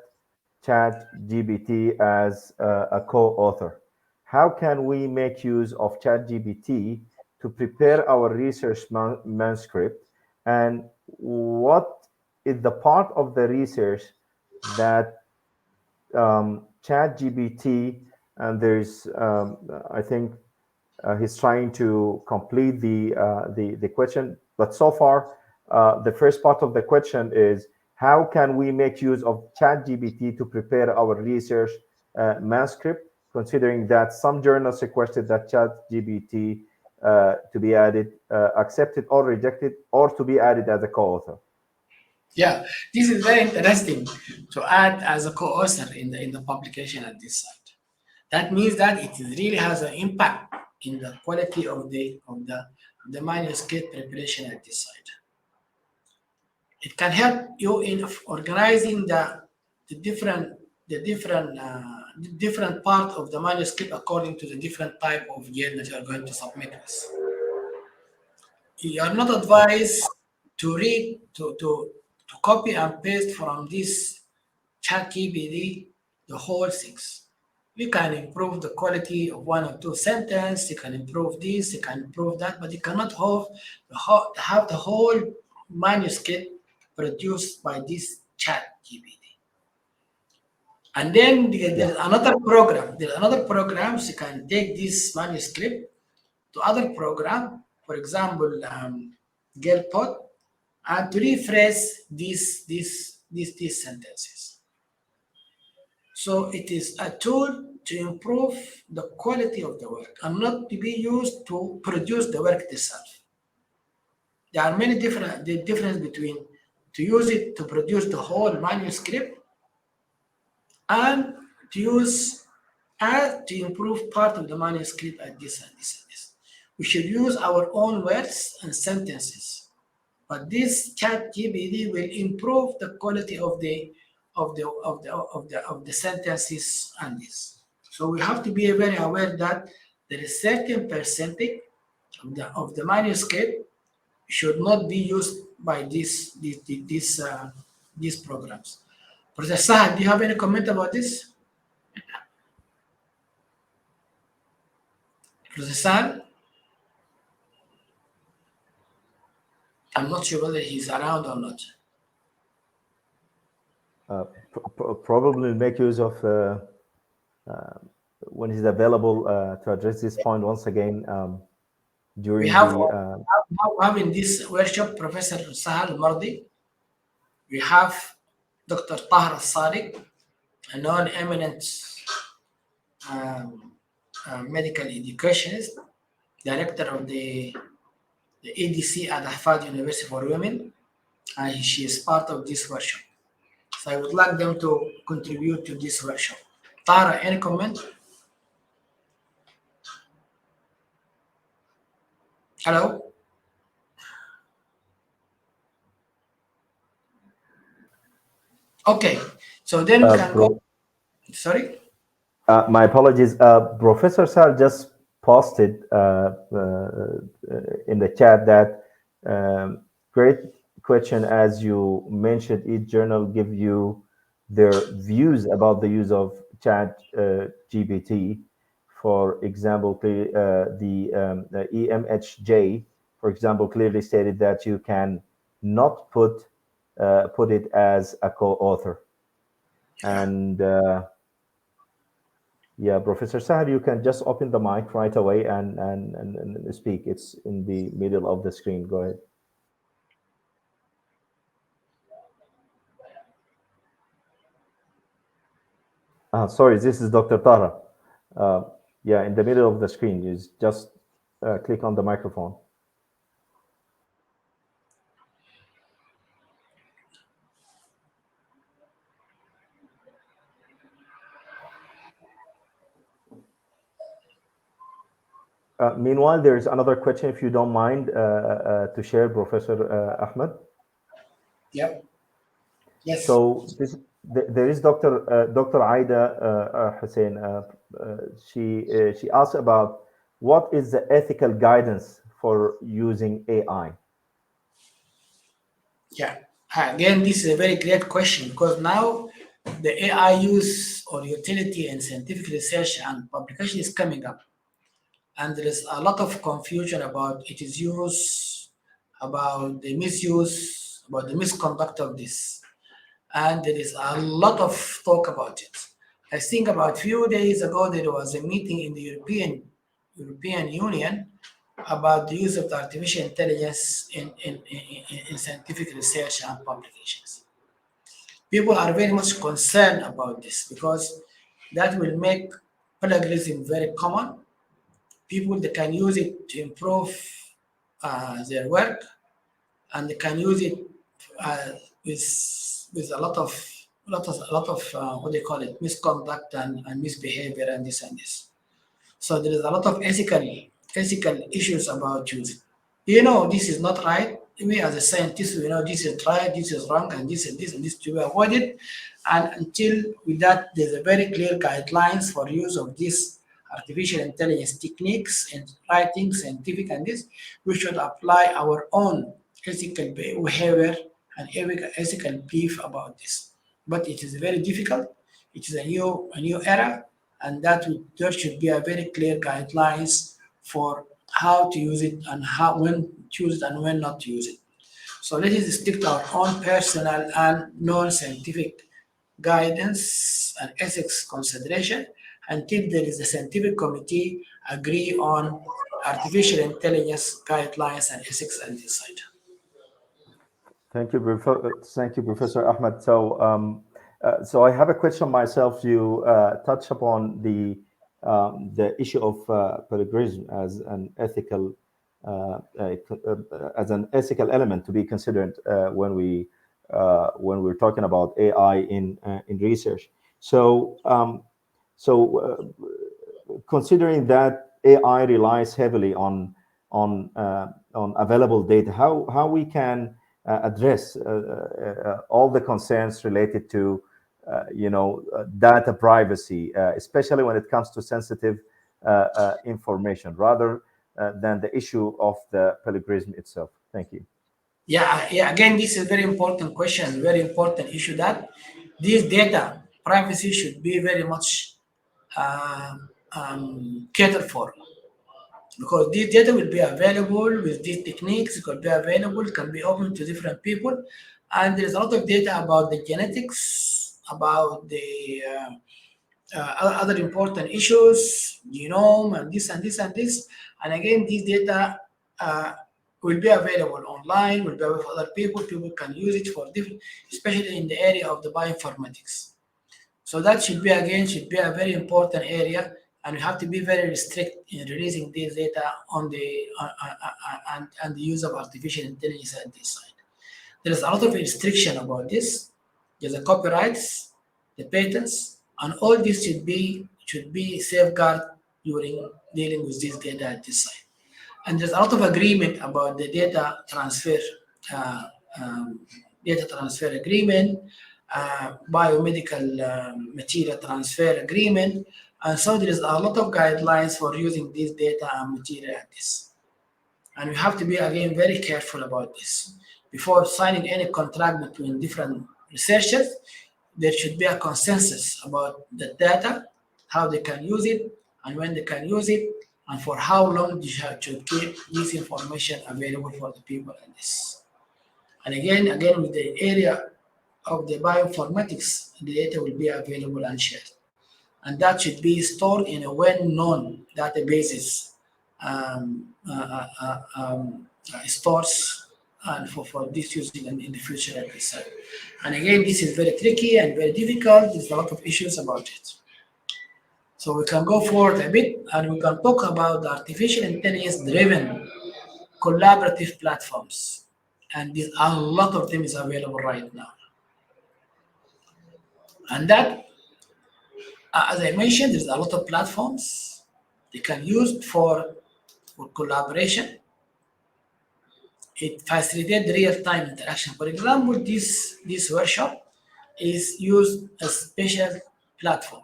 ChatGPT as a co-author. How can we make use of ChatGPT to prepare our research manuscript, and what is the part of the research that ChatGPT, and there's I think he's trying to complete the question, but so far the first part of the question is how can we make use of ChatGPT to prepare our research manuscript, considering that some journals requested that ChatGPT to be added, accepted or rejected, or to be added as a co-author. Yeah, this is very interesting to add as a co-author in the publication at this site. That means that it really has an impact in the quality of the manuscript preparation at this site. It can help you in organizing the different part of the manuscript according to the different type of journal that you are going to submit with. You are not advised to read to copy and paste from this ChatGPT the whole things. You can improve the quality of one or two sentences. You can improve this. You can improve that, but you cannot have the whole manuscript produced by this ChatGPT. And then there's another program. There's another programs you can take this manuscript to other program, for example, Gelpod, and to rephrase these sentences. So it is a tool to improve the quality of the work and not to be used to produce the work itself. There are many the difference between to use it to produce the whole manuscript and to use to improve part of the manuscript at this and this and this. We should use our own words and sentences, but this ChatGPT will improve the quality of the sentences and this. So we have to be very aware that there is certain percentage of the manuscript should not be used by these programs. Professor Sahad, do you have any comment about this? Professor Sal, I'm not sure whether he's around or not. Probably make use of when he's available to address this point once again during We have the. now in this workshop Professor Sahal Mardi. We have Dr. Tahar Sadiq, a non-eminent medical educationist, director of the EDC at Ahfad University for Women, and she is part of this workshop. So I would like them to contribute to this workshop. Tara, any comment? Hello? Okay, so then we can go. Sorry? My apologies. Professor Sal just posted in the chat that great question. As you mentioned, each journal give you their views about the use of Chat GPT. For example, the EMHJ, for example, clearly stated that you can not put it as a co-author. And yeah, Professor Sahar, you can just open the mic right away and speak. It's in the middle of the screen. Go ahead. Sorry, this is Dr. Tara. Yeah, in the middle of the screen, you just click on the microphone. Meanwhile, there is another question, if you don't mind, to share, Professor Ahmed. Yep. Yes. So there is Dr. Aida Hussein. She asked about what is the ethical guidance for using AI? Yeah. Again, this is a very great question because now the AI use or utility in scientific research and publication is coming up. And there is a lot of confusion about its use, about the misuse, about the misconduct of this. And there is a lot of talk about it. I think about a few days ago, there was a meeting in the European Union about the use of the artificial intelligence in scientific research and publications. People are very much concerned about this because that will make plagiarism very common. People that can use it to improve their work, and they can use it with a lot of what they call it, misconduct and misbehavior and this and this. So there is a lot of ethical issues about using. You know, this is not right. We as a scientist, we know this is right, this is wrong, and this to be avoided. And until with that, there's a very clear guidelines for use of this artificial intelligence techniques in writing, scientific, and this, we should apply our own ethical behavior and ethical belief about this. But it is very difficult. It is a new era, and there should be a very clear guidelines for how to use it and when to use it and when not to use it. So let us stick to our own personal and non-scientific guidance and ethics consideration until there is a scientific committee agree on artificial intelligence guidelines and ethics and decide. Thank you, Professor Ahmed. So I have a question myself. You touch upon the issue of plagiarism as an ethical element to be considered when we're talking about AI in research. So considering that AI relies heavily on available data, how we can address all the concerns related to data privacy, especially when it comes to sensitive information, rather than the issue of the plagiarism itself. Thank you. Yeah. Again, this is a very important question, very important issue that this data privacy should be very much catered for. because this data will be available with these techniques, it could be available, can be open to different people. And there's a lot of data about the genetics, about the other important issues, genome, and this and this and this. And again, these data will be available online, will be available for other people. People can use it for different, especially in the area of the bioinformatics. So that should be a very important area, and we have to be very strict in releasing this data on the and the use of artificial intelligence at this side. There is a lot of restriction about this. There's the copyrights, the patents, and all this should be safeguarded during dealing with this data at this side. And there's a lot of agreement about the data transfer agreement, biomedical material transfer agreement, and so there is a lot of guidelines for using this data and material at this. And we have to be again very careful about this. Before signing any contract between different researchers, there should be a consensus about the data, how they can use it, and when they can use it, and for how long you should keep this information available for the people in this. And again, with the area of the bioinformatics, the data will be available and shared. And that should be stored in a well-known databases, stores, and for this using in the future at this side. And again, this is very tricky and very difficult. There's a lot of issues about it. So we can go forward a bit and we can talk about the artificial intelligence-driven collaborative platforms. And a lot of them is available right now. And that, as I mentioned, there's a lot of platforms they can use for collaboration. It facilitates real-time interaction. For example, this workshop is used as a special platform.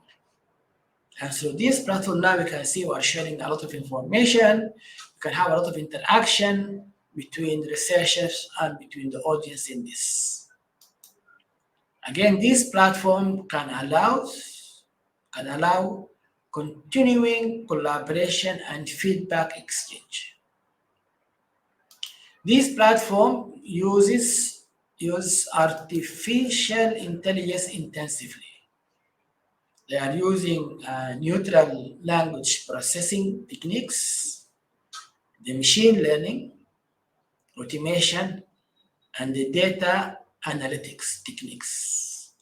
And so this platform now we can see we are sharing a lot of information. We can have a lot of interaction between the researchers and between the audience in this. Again, this platform can allow continuing collaboration and feedback exchange. This platform uses artificial intelligence intensively. They are using natural language processing techniques, the machine learning, automation, and the data analytics techniques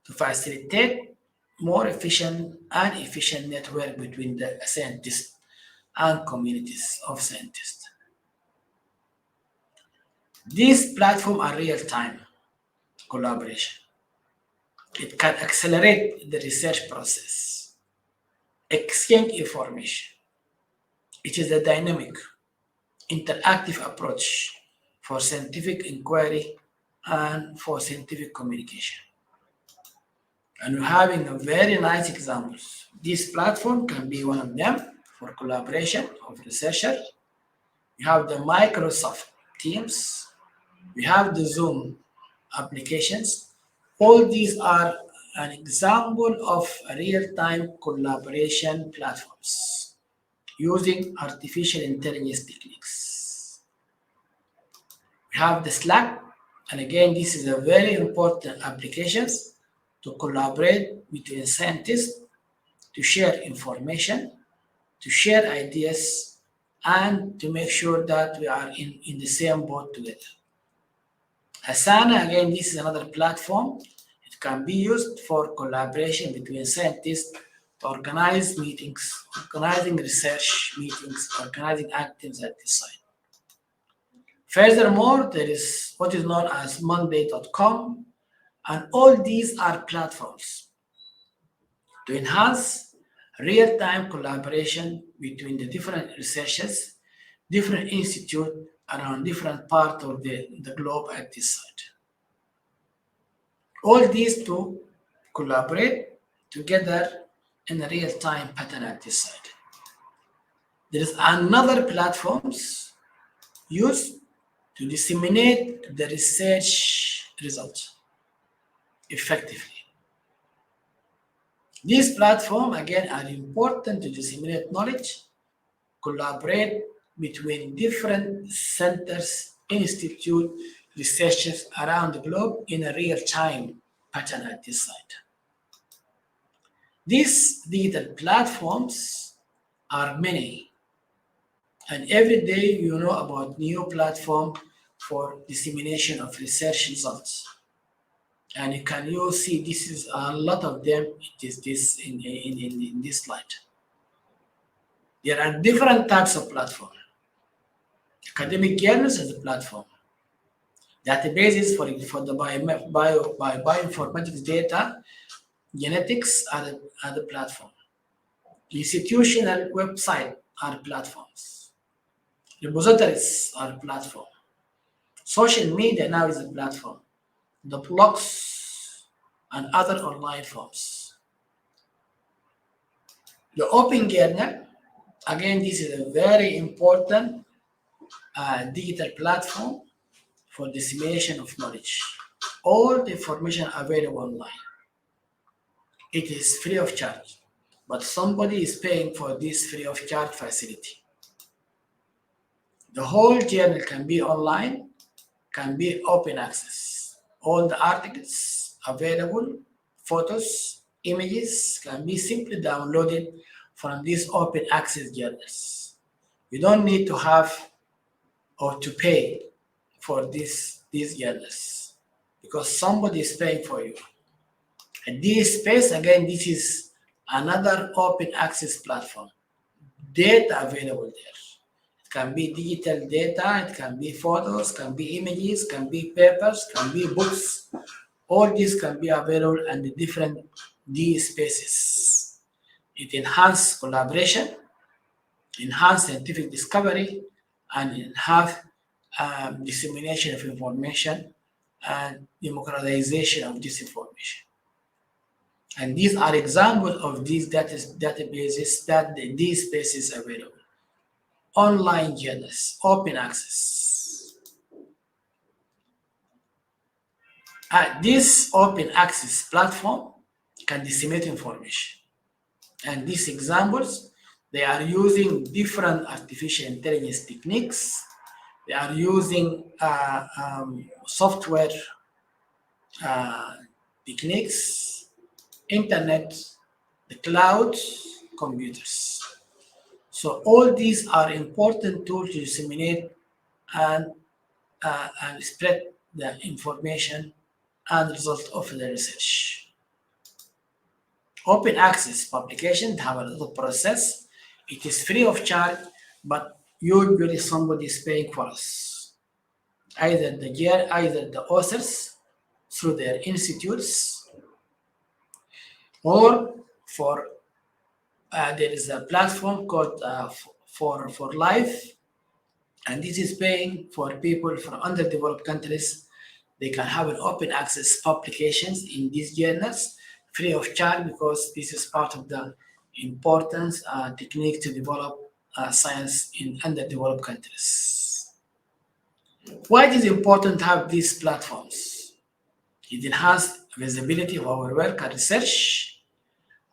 to facilitate more efficient network between the scientists and communities of scientists. These platforms are real-time collaboration. It can accelerate the research process, exchange information. It is a dynamic, interactive approach for scientific inquiry and for scientific communication. And we're having a very nice examples. This platform can be one of them for collaboration of researchers. We have the Microsoft Teams. We have the Zoom applications. All these are an example of real-time collaboration platforms using artificial intelligence techniques. We have the Slack, and again, this is a very important application to collaborate between scientists, to share information, to share ideas, and to make sure that we are in the same boat together. Asana, again, this is another platform. It can be used for collaboration between scientists to organize meetings, organizing research meetings, organizing activities at this site. Furthermore, there is what is known as Monday.com, and all these are platforms to enhance real-time collaboration between the different researchers, different institutes around different parts of the globe at this site. All these to collaborate together in a real-time pattern at this site. There is another platforms used to disseminate the research results effectively. These platforms, again, are important to disseminate knowledge collaborate between different centers, institute, researchers around the globe in a real-time pattern at this site. These digital platforms are many, and every day you know about new platform for dissemination of research results. And you see this is a lot of them. It is this in this slide. There are different types of platform. Academic journals is a platform. Databases for the bioinformatics data, genetics are the platform. Institutional website are platforms. Repositories are platform. Social media now is a platform. The blogs and other online forms. The Open Journal, again, this is a very important digital platform for dissemination of knowledge. All the information available online. It is free of charge, but somebody is paying for this free of charge facility. The whole journal can be online, can be open access. All the articles available, photos, images can be simply downloaded from these open access journals. You don't need to have or to pay for these journals because somebody is paying for you. And this space, again, this is another open access platform. Data available there. It can be digital data, it can be photos, can be images, can be papers, can be books. All these can be available in the different D spaces. It enhances collaboration, enhance scientific discovery, and enhance dissemination of information and democratization of this information. And these are examples of these databases that these spaces available. Online journals, open access. This open access platform can disseminate information. And these examples, they are using different artificial intelligence techniques. They are using software techniques, internet, the cloud, computers. So all these are important tools to disseminate and spread the information and result of the research. Open access publications have a little process. It is free of charge, but usually somebody is paying for us. Either the authors through their institutes, or for there is a platform called for Life, and this is paying for people from underdeveloped countries. They can have an open access publications in these journals free of charge because this is part of the importance technique to develop science in underdeveloped countries. Why it is important to have these platforms? It enhances visibility of our work and research,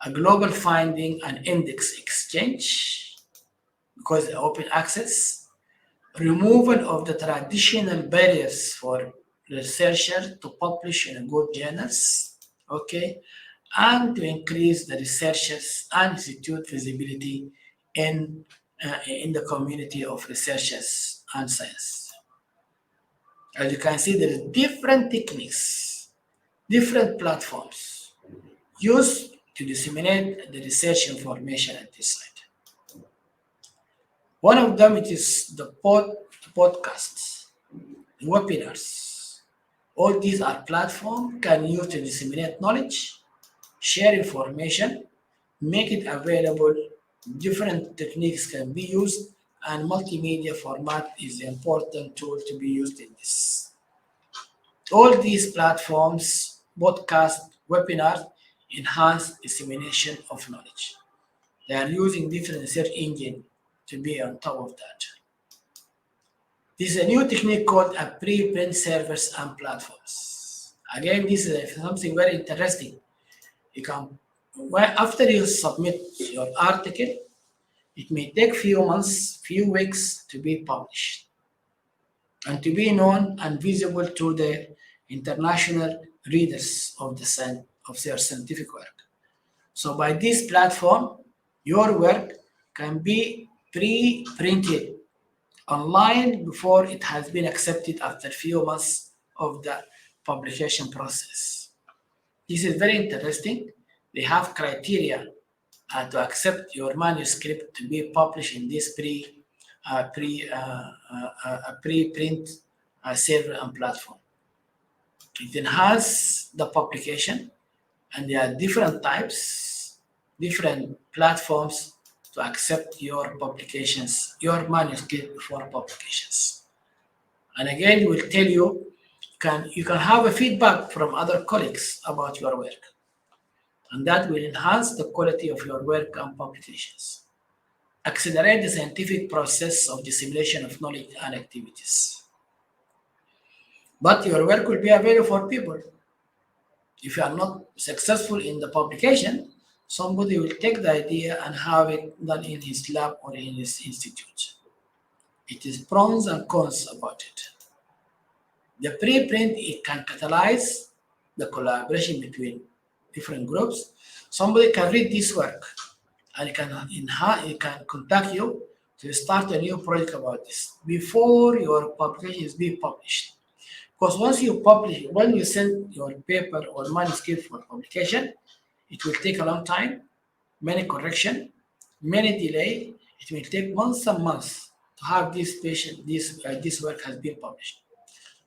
a global finding and index exchange, because open access, removal of the traditional barriers for researchers to publish in good journals, okay, and to increase the researchers and institute visibility in the community of researchers and science. As you can see, there are different techniques, different platforms used to disseminate the research information at this site. One of them it is the podcasts, webinars. All these are platforms can use to disseminate knowledge, share information, make it available. Different techniques can be used, and multimedia format is an important tool to be used in this. All these platforms, podcast, webinars, enhance dissemination of knowledge. They are using different research engine to be on top of that. This is a new technique called a preprint servers and platforms. Again, this is something very interesting. You can, after you submit your article, It may take few months, few weeks to be published and to be known and visible to the international readers of their scientific work. So by this platform, your work can be pre-printed online before it has been accepted after few months of the publication process. This is very interesting. They have criteria to accept your manuscript to be published in this pre-print server and platform. It enhances the publication, and there are different types, different platforms to accept your publications, your manuscript for publications. And again, we'll tell you, you can have a feedback from other colleagues about your work, and that will enhance the quality of your work and publications, accelerate the scientific process of dissemination of knowledge and activities. But your work will be available for people. If you are not successful in the publication, somebody will take the idea and have it done in his lab or in his institute. It is pros and cons about it. The preprint, it can catalyze the collaboration between different groups. Somebody can read this work and it can contact you to start a new project about this before your publication is being published. Because once you publish, when you send your paper or manuscript for publication, it will take a long time, many correction, many delay. It will take months and months to have this work has been published.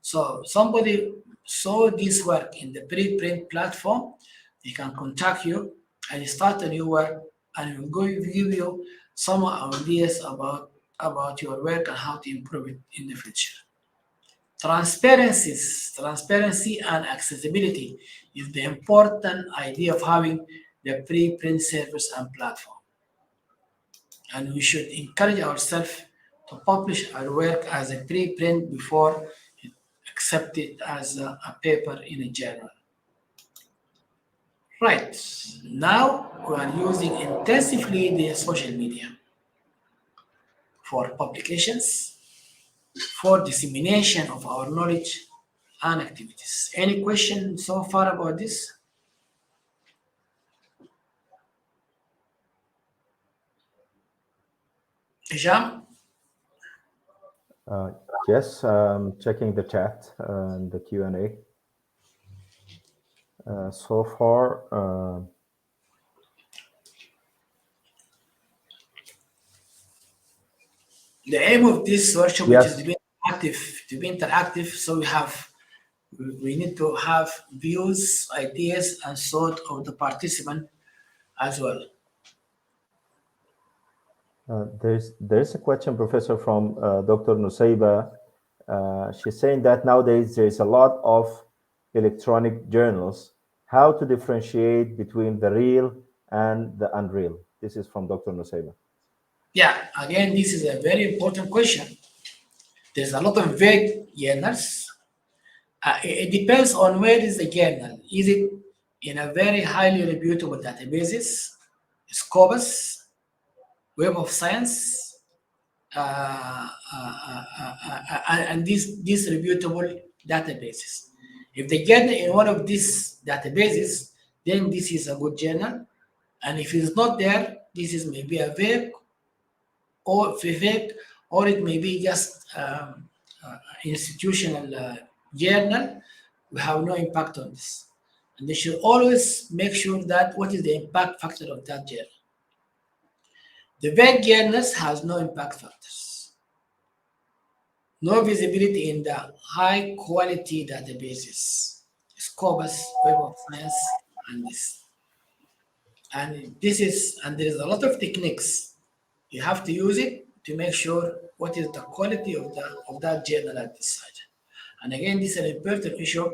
So somebody saw this work in the preprint platform, they can contact you and start a new work, and will give you some ideas about your work and how to improve it in the future. Transparency and accessibility is the important idea of having the preprint service and platform. And we should encourage ourselves to publish our work as a preprint before it accepted as a paper in a journal. Right, now we are using intensively the social media for publications, for dissemination of our knowledge and activities. Any question so far about this? Hisham? Yes, checking the chat and the Q&A. So far, the aim of this workshop Yes. is to be interactive, so we need to have views, ideas, and thought of the participant as well. there's a question, Professor, from Dr. Nusayba. She's saying that nowadays there is a lot of electronic journals. How to differentiate between the real and the unreal? This is from Dr. Nusayba. Yeah, again, this is a very important question. There's a lot of vague journals. It depends on where is the journal. Is it in a very highly reputable databases, Scopus, Web of Science, and these reputable databases? If the journal in one of these databases, then this is a good journal. And if it's not there, this is maybe a vague, or it may be just institutional journal. We have no impact on this. And they should always make sure that what is the impact factor of that journal. The vague journals has no impact factors. No visibility in the high quality databases, Scopus, Web of Science, and this. And there is a lot of techniques. You have to use it to make sure what is the quality of that journal at this side. And again, this is an important issue.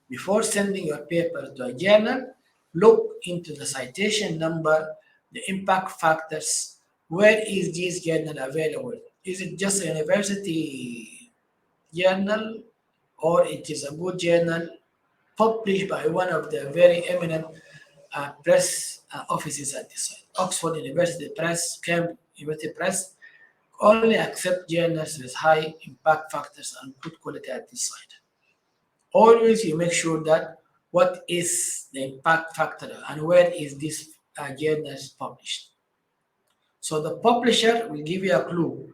Before sending your paper to a journal, look into the citation number, the impact factors. Where is this journal available? Is it just a university journal, or it is a good journal published by one of the very eminent press offices at this side? Oxford University Press, University Press only accept journals with high impact factors and good quality at this site. Always you make sure that what is the impact factor and where is this journal published. So the publisher will give you a clue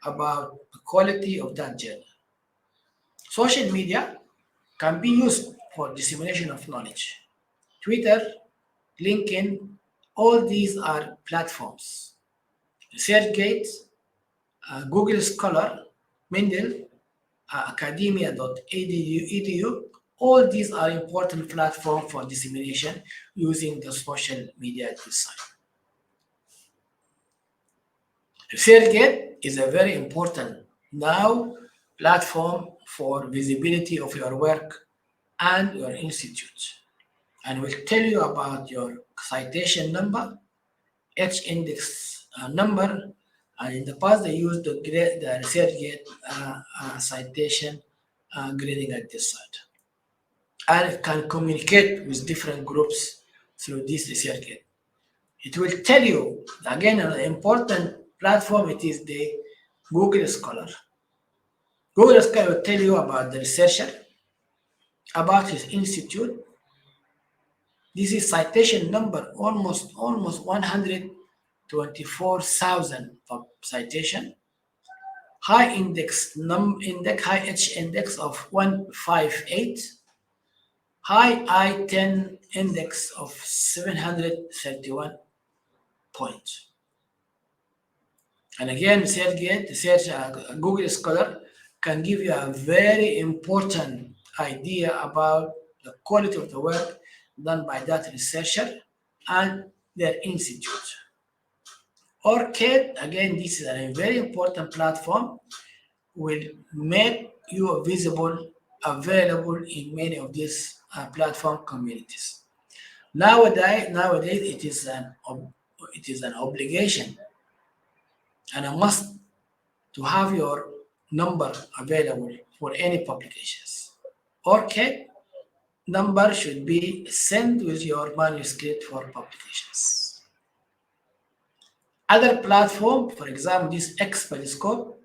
about the quality of that journal. Social media can be used for dissemination of knowledge. Twitter, LinkedIn, all these are platforms. ResearchGate, Google Scholar, Mendel, academia.edu, all these are important platforms for dissemination using the social media at this site. ResearchGate is a very important now platform for visibility of your work and your institute, and will tell you about your citation number, H-index number, and in the past they used the ResearchGate citation grading at this site. And it can communicate with different groups through this ResearchGate. It will tell you, again, an important platform, it is the Google Scholar. Google Scholar will tell you about the researcher, about his institute. This is citation number, almost 124,000 citation. High index, high H index of 158. High I-10 index of 731 points. And again, Google Scholar can give you a very important idea about the quality of the work done by that researcher and their institute. ORCID, again, this is a very important platform, will make you available in many of these platform communities. Nowadays, it is an obligation and a must to have your number available for any publications. ORCID number should be sent with your manuscript for publications. Other platform, for example, this Expertscope,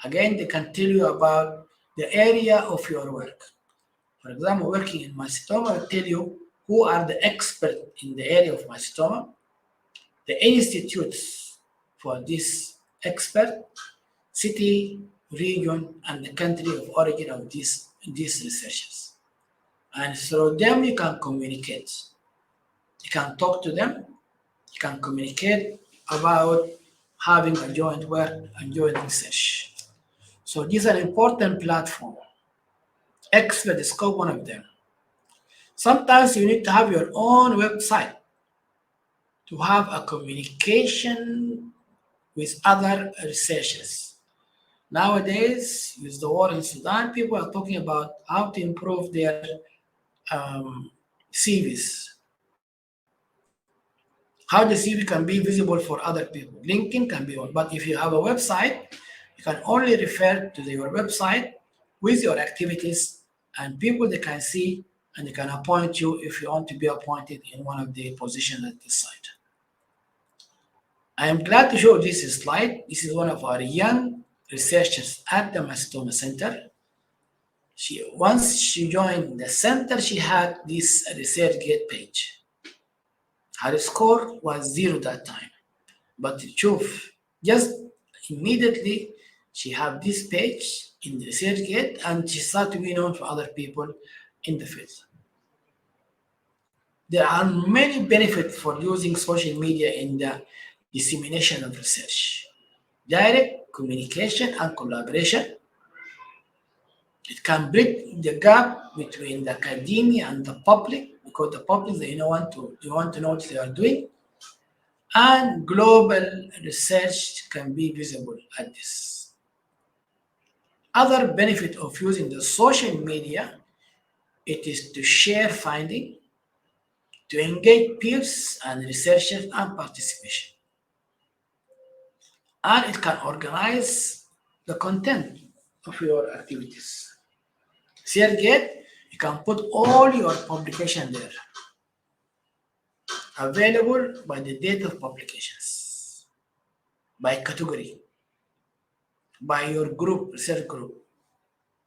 again, they can tell you about the area of your work. For example, working in mycetoma will tell you who are the experts in the area of mycetoma, the institutes for this expert, city, region, and the country of origin of these researchers. And through them, you can communicate. You can talk to them. You can communicate about having a joint work and joint research. So these are important platform. Expertscope, one of them. Sometimes you need to have your own website to have a communication with other researchers. Nowadays, with the war in Sudan, people are talking about how to improve their CVs. How the CV can be visible for other people. LinkedIn can be one, but if you have a website, you can only refer to your website with your activities, and people they can see and they can appoint you if you want to be appointed in one of the positions at this site. I am glad to show this slide. This is one of our young researchers at the Mycetoma Center. Once she joined the center, she had this ResearchGate page. Her score was 0 that time, but just immediately she had this page in the ResearchGate and she started to be known for other people in the field. There are many benefits for using social media in the dissemination of research. Direct communication and collaboration. It can bridge the gap between the academia and the public, because the public, they want to know what they are doing. And global research can be visible at this. Other benefit of using the social media, it is to share finding, to engage peers and researchers and participation. And it can organize the content of your activities. ResearchGate, you can put all your publication there, available by the date of publications. by category, by your group, research group,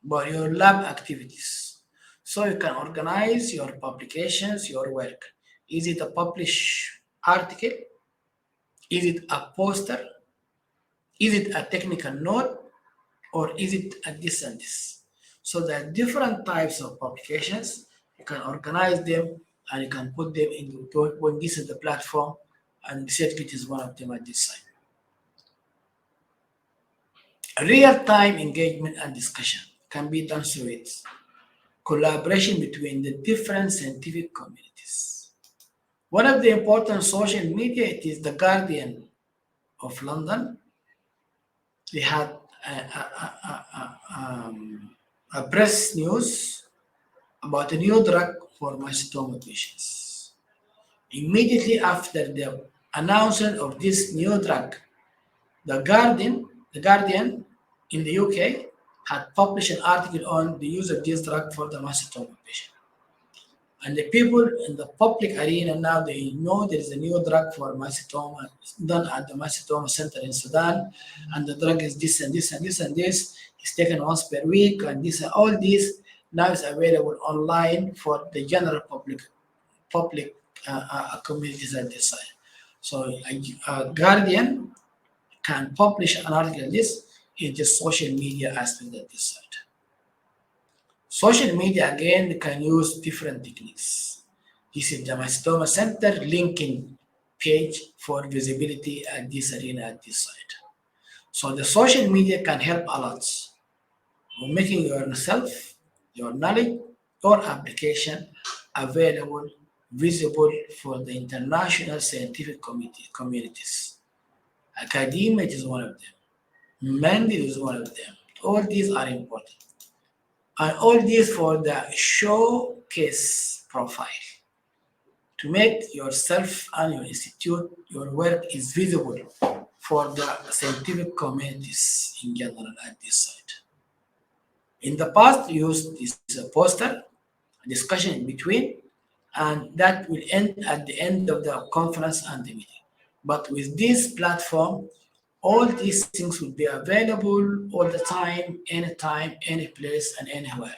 by your lab activities. So you can organize your publications, your work. Is it a published article? Is it a poster? Is it a technical note? Or is it a this and this? So there are different types of publications. You can organize them and you can put them into when this is the platform, and ResearchGate is one of them at this side. Real-time engagement and discussion can be done through it. Collaboration between the different scientific communities. One of the important social media, it is the Guardian of London. They had a press news about a new drug for mycetoma patients. Immediately after the announcement of this new drug, the Guardian in the UK had published an article on the use of this drug for the mycetoma patient. And the people in the public arena now, they know there is a new drug for mycetoma done at the mycetoma center in Sudan, and the drug is this and this and this and this. It's taken once per week, and this all this now is available online for the general public communities at this side. So a Guardian can publish an article this in the social media aspect at this side. Social media, again, can use different techniques. This is the Mycetoma Center linking page for visibility at this arena at this side. So the social media can help a lot with making yourself, your knowledge, your application available, visible for the international scientific communities. Academia is one of them. Mandate is one of them. All these are important. And all this for the showcase profile. To make yourself and your institute, your work is visible for the scientific communities in general at this site. In the past, we used this poster, a discussion in between, and that will end at the end of the conference and the meeting. But with this platform, all these things will be available all the time, anytime, any place, and anywhere.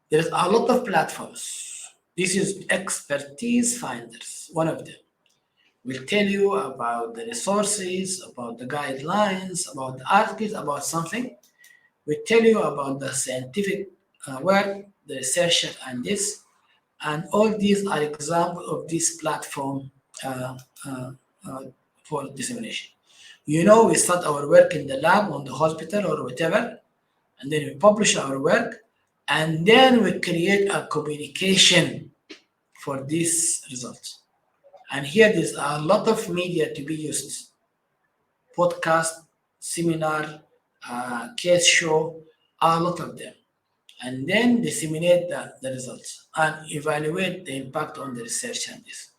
There's a lot of platforms. This is Expertise Finders, one of them. We'll tell you about the resources, about the guidelines, about the articles, about something. We'll tell you about the scientific work, the research, and this. And all these are examples of this platform for dissemination. You know, we start our work in the lab, on the hospital, or whatever, and then we publish our work, and then we create a communication for these results. And here there's a lot of media to be used: podcast, seminar, case show, a lot of them. And then disseminate the results and evaluate the impact on the research and this.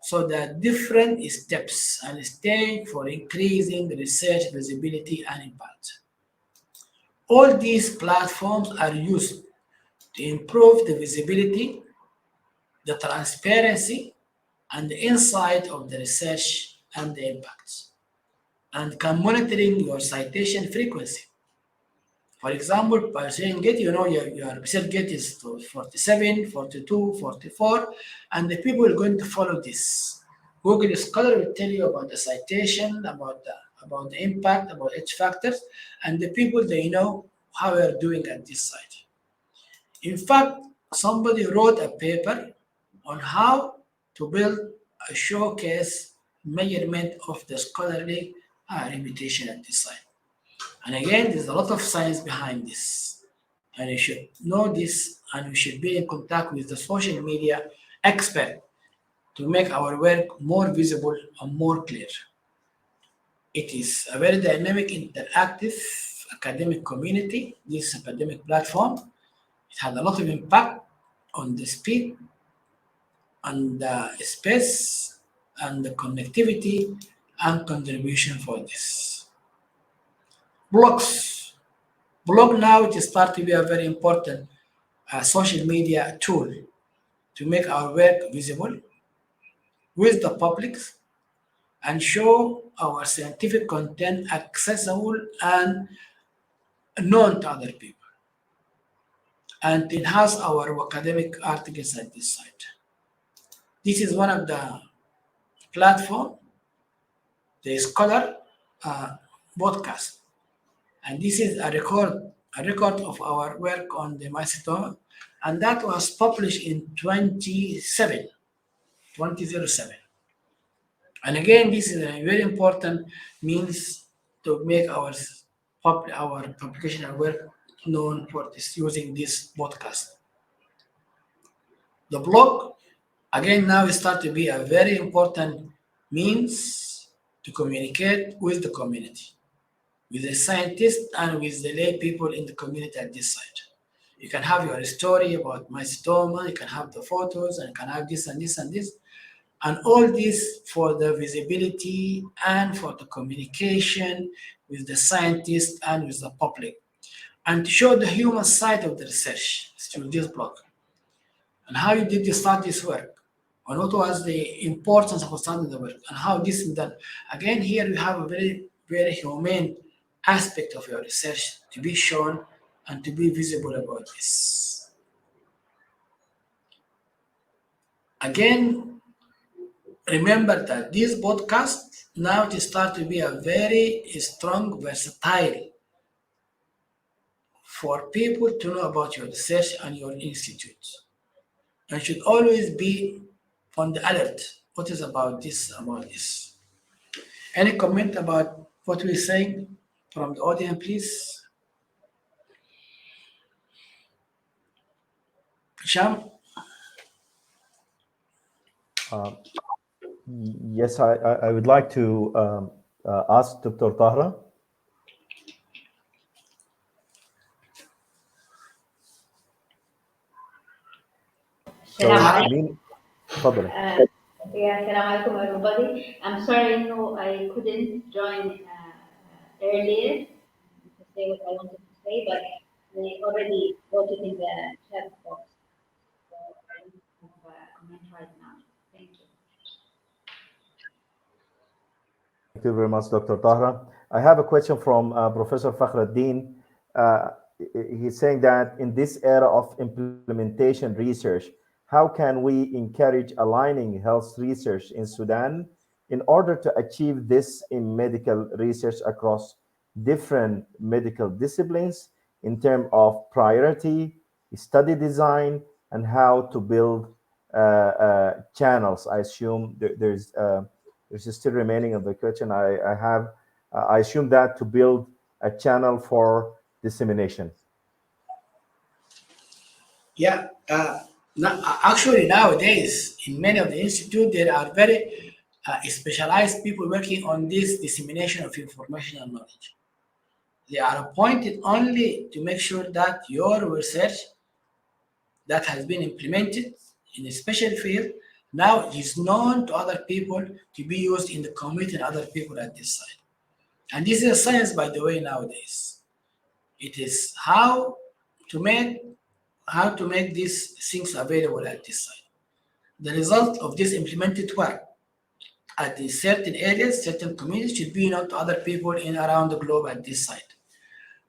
So there are different steps and stages for increasing research visibility and impact. All these platforms are used to improve the visibility, the transparency, and the insight of the research and the impacts, and can monitoring your citation frequency. For example, by saying Git, you know your research Git is 47, 42, 44, and the people are going to follow this. Google Scholar will tell you about the citation, about the impact, about each factors, and the people, they know how we are doing at this site. In fact, somebody wrote a paper on how to build a showcase measurement of the scholarly reputation at this site. And again, there's a lot of science behind this. And you should know this, and we should be in contact with the social media expert to make our work more visible and more clear. It is a very dynamic, interactive academic community, this academic platform. It had a lot of impact on the speed and the space and the connectivity and contribution for this. Blogs. Blog now, it is start to be a very important social media tool to make our work visible with the public, and show our scientific content accessible and known to other people, and enhance our academic articles at this site. This is one of the platform, the Scholar podcast, and this is a record of our work on the mycetoma, and that was published in 2007. And again, this is a very important means to make our publication and work known for this using this podcast. The blog again now start to be a very important means to communicate with the community, with the scientists and with the lay people in the community at this site. You can have your story about mycetoma, you can have the photos, and you can have this and this and this, and all this for the visibility and for the communication with the scientists and with the public, and to show the human side of the research through this blog. And how you did you start this work? And what was the importance of starting the work? And how this is done? Again, here we have a very, very humane aspect of your research to be shown and to be visible about this. Again, remember that this podcast now to start to be a very strong, versatile for people to know about your research and your institute. And should always be on the alert. What is about this? Any comment about what we're saying from the audience, please? Sham? Yes, I would like to ask Dr. Tahra. Salam alaikum, everybody. I'm sorry, no, I couldn't join earlier to say what I wanted to say, but I already wrote it in the chat box. So I don't have a comment right now. Thank you. Thank you very much, Dr. Tahra. I have a question from Professor Fakhruddin. He's saying that in this era of implementation research, how can we encourage aligning health research in Sudan in order to achieve this in medical research across different medical disciplines in terms of priority, study design, and how to build channels? I assume there's still remaining of the question. I assume that to build a channel for dissemination. Yeah. Actually, nowadays, in many of the institutes, there are very specialized people working on this dissemination of information and knowledge. They are appointed only to make sure that your research that has been implemented in a special field now is known to other people to be used in the community and other people at this site. And this is a science, by the way, nowadays. It is how to make these things available at this site. The result of this implemented work at the certain areas, certain communities should be known to other people in around the globe at this site.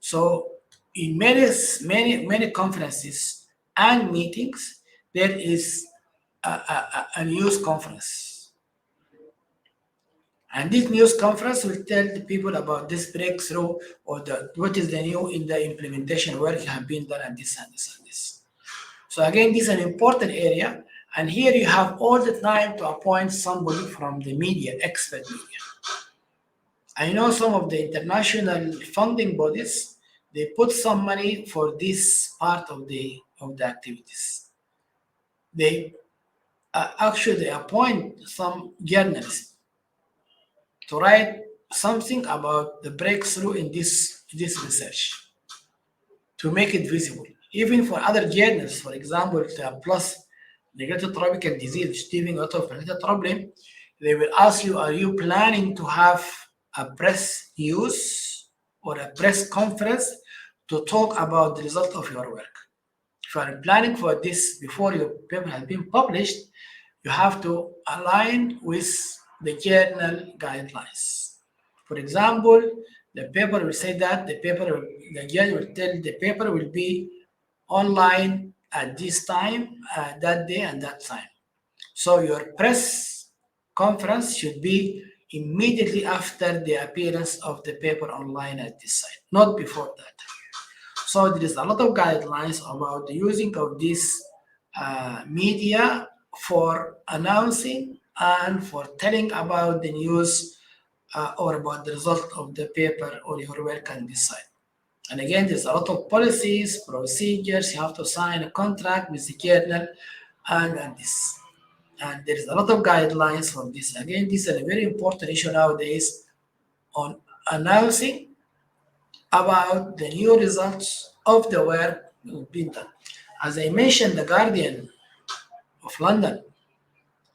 So in many conferences and meetings, there is a news conference. And this news conference will tell the people about this breakthrough or what is the new in the implementation work have been done at this and this and this. So again, this is an important area. And here you have all the time to appoint somebody from the media, expert media. I know some of the international funding bodies, they put some money for this part of the activities. They actually appoint some journalists to write something about the breakthrough in this research to make it visible. Even for other journals, for example, plus neglected tropical disease, Stephen Otto related problem, they will ask you, are you planning to have a press news or a press conference to talk about the result of your work? If you are planning for this before your paper has been published, you have to align with the journal guidelines. For example, the paper will say that the judge will tell the paper will be online at this time, that day and that time. So your press conference should be immediately after the appearance of the paper online at this site, not before that. So there is a lot of guidelines about the using of this media for announcing and for telling about the news or about the result of the paper or your work on this site. And again, there's a lot of policies, procedures. You have to sign a contract with the journal and this. And there is a lot of guidelines for this. Again, this is a very important issue nowadays on announcing about the new results of the work being done. As I mentioned, the Guardian of London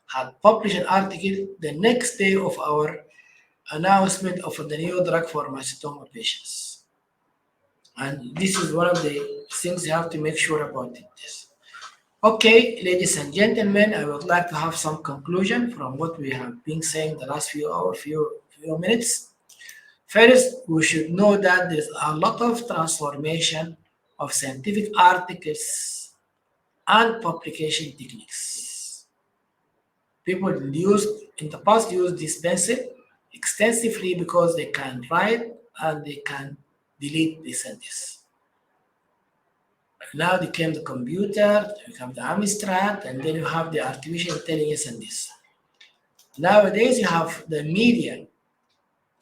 had published an article the next day of our announcement of the new drug for mycetoma patients. And this is one of the things you have to make sure about this. Okay, ladies and gentlemen, I would like to have some conclusion from what we have been saying the last few hours, few minutes. First, we should know that there's a lot of transformation of scientific articles and publication techniques. People in the past used this pencil extensively because they can write and they can delete this and this. Now they came the computer, you have the abstract, and then you have the artificial intelligence and this. Nowadays you have the media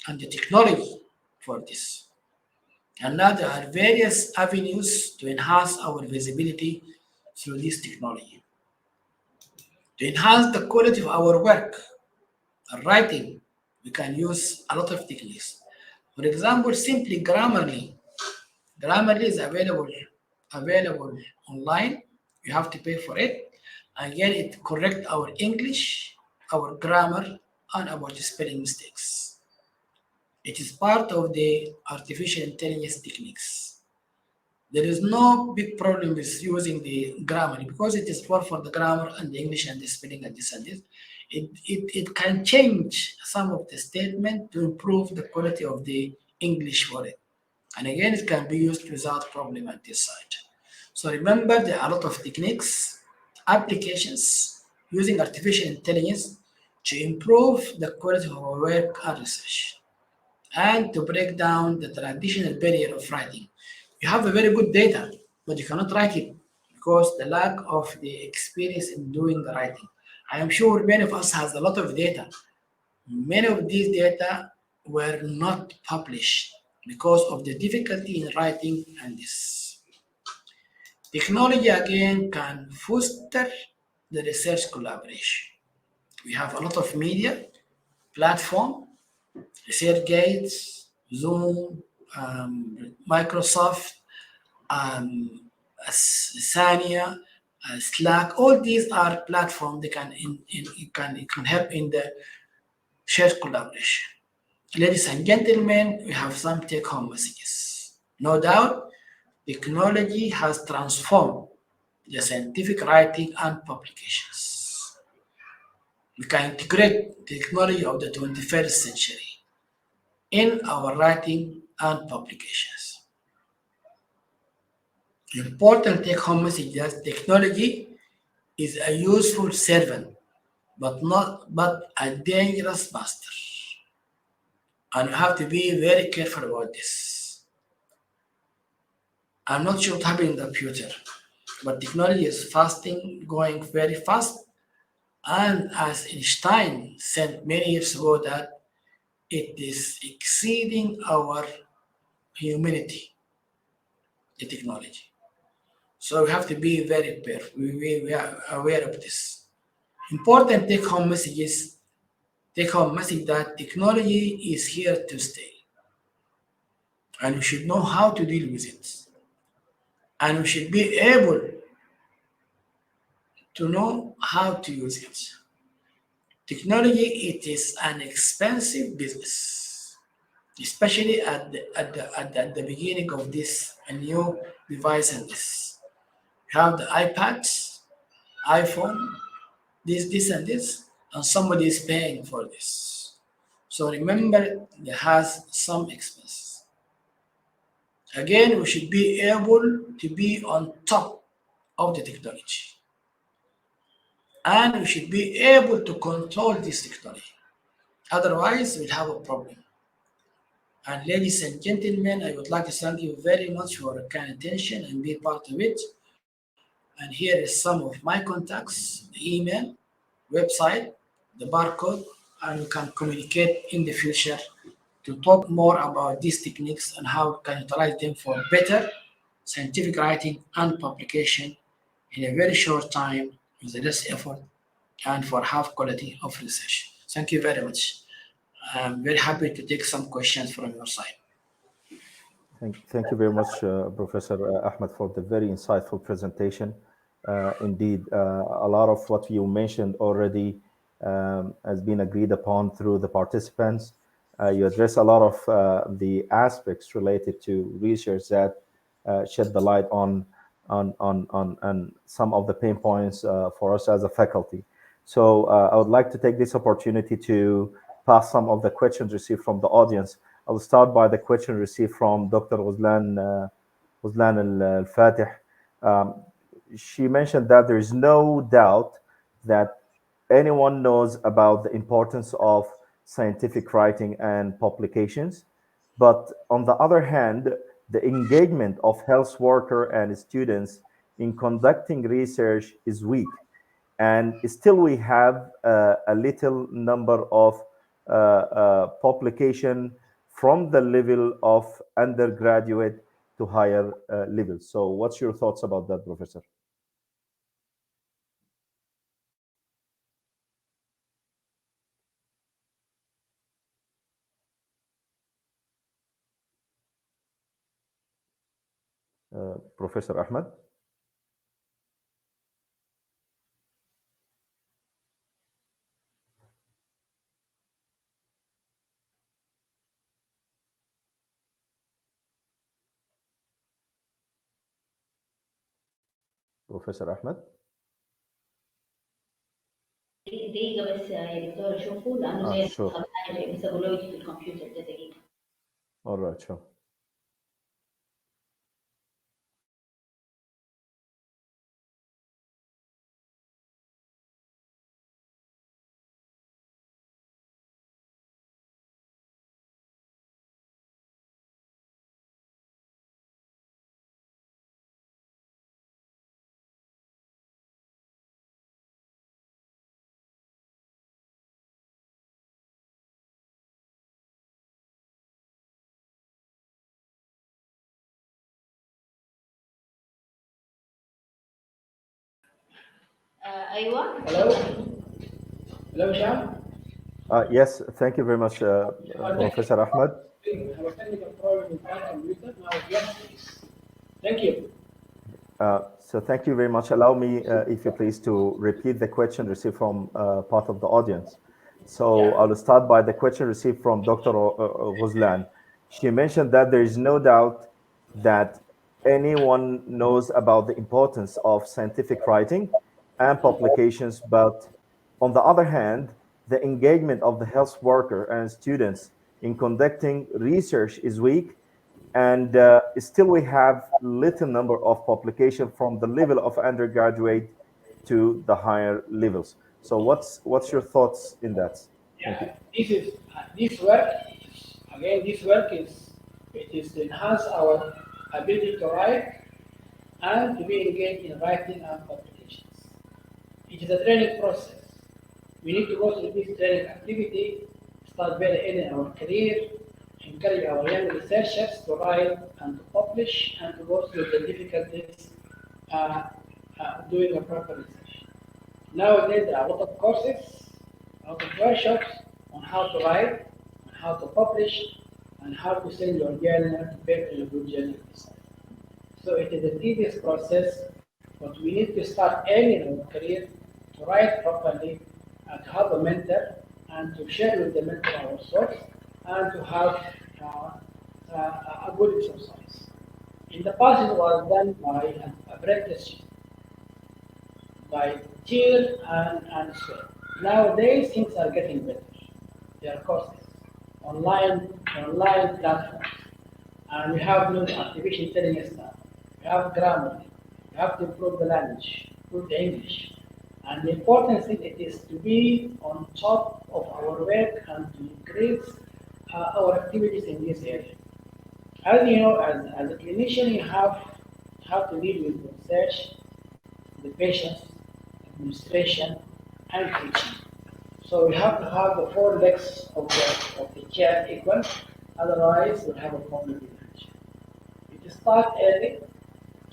and the technology for this. And now there are various avenues to enhance our visibility through this technology. To enhance the quality of our work, writing, we can use a lot of techniques. For example, simply Grammarly. Grammarly is available online. You have to pay for it. Again, it corrects our English, our grammar, and our spelling mistakes. It is part of the artificial intelligence techniques. There is no big problem with using the Grammarly because it is for the grammar and the English and the spelling and this and this. It can change some of the statement to improve the quality of the English for it. And again, it can be used without problem at this site. So remember, there are a lot of techniques, applications using artificial intelligence to improve the quality of our work and research and to break down the traditional barrier of writing. You have a very good data, but you cannot write it because the lack of the experience in doing the writing. I am sure many of us has a lot of data. Many of these data were not published because of the difficulty in writing and this. Technology again can foster the research collaboration. We have a lot of media, platform, ResearchGate, Zoom, Microsoft, Sania, Slack. All these are platforms that can help in the shared collaboration. Ladies and gentlemen, we have some take-home messages. No doubt, technology has transformed the scientific writing and publications. We can integrate the technology of the 21st century in our writing and publications. Important take-home message that technology is a useful servant, but a dangerous master. And you have to be very careful about this. I'm not sure what happened in the future, but technology is going very fast. And as Einstein said many years ago, that it is exceeding our humanity, the technology. So we have to be very careful. We are aware of this. Important take-home message that technology is here to stay. And we should know how to deal with it. And we should be able to know how to use it. Technology, it is an expensive business, especially at the beginning of this new device and this. You have the iPads, iPhone, this and this, and somebody is paying for this. So remember, it has some expense. Again, we should be able to be on top of the technology, and we should be able to control this technology. Otherwise, we'll have a problem. And ladies and gentlemen, I would like to thank you very much for your kind attention and be part of it. And here is some of my contacts, the email, website, the barcode, and we can communicate in the future to talk more about these techniques and how we can utilize them for better scientific writing and publication in a very short time with less effort and for half quality of research. Thank you very much. I'm very happy to take some questions from your side. Thank you very much, Professor Ahmed, for the very insightful presentation. Indeed, a lot of what you mentioned already has been agreed upon through the participants. You address a lot of the aspects related to research that shed the light on some of the pain points for us as a faculty. So I would like to take this opportunity to pass some of the questions received from the audience. I'll start by the question received from Dr. Ghuzlan Al-Fatih. She mentioned that there is no doubt that anyone knows about the importance of scientific writing and publications. But on the other hand, the engagement of health workers and students in conducting research is weak. And still we have a little number of publication from the level of undergraduate to higher levels. So what's your thoughts about that, Professor? Professor Ahmed? Professor Ahmed? دقيقة بس يا دكتور شوفوا لأنه زي sure. حاجة بيسووا له في الكمبيوتر ده دقيقة. All right, sure. أيوة. Hello? Hello, Sham? Yes, thank you very much, Professor Ahmed. I was technical problem with my computer. Now, yes, please. Thank you. So thank you very much. Allow me, if you please, to repeat the question received from part of the audience. So I'll start by the question received from Dr. Ghuzlan. She mentioned that there is no doubt that anyone knows about the importance of scientific writing and publications, but on the other hand, the engagement of the health worker and students in conducting research is weak, and still we have little number of publication from the level of undergraduate to the higher levels. So what's your thoughts in that? Yeah, this work again. This work is to enhance our ability to write and to be engaged in writing and publications. It is a training process. We need to go through this training activity, start very early in our career, encourage our young researchers to write and to publish and to go through the difficulties doing a proper research. Nowadays, there are a lot of courses, a lot of workshops on how to write, on how to publish, and how to send your journal to paper in a good journal design. So it is a tedious process, but we need to start early in our career to write properly, and to have a mentor, and to share with the mentor our thoughts, and to have a good exercise. In the past, it was done by an apprenticeship, by tear and sweat. Nowadays, things are getting better. There are courses, online platforms, and we have new artificial intelligence now. We have grammar. We have to improve the language, improve the English. And the important thing it is to be on top of our work and to increase our activities in this area. As you know, as a clinician, you have to deal with research, the patients, administration, and teaching. So we have to have the four legs of the chair equal, otherwise we'll have a problem with the future. If you start early,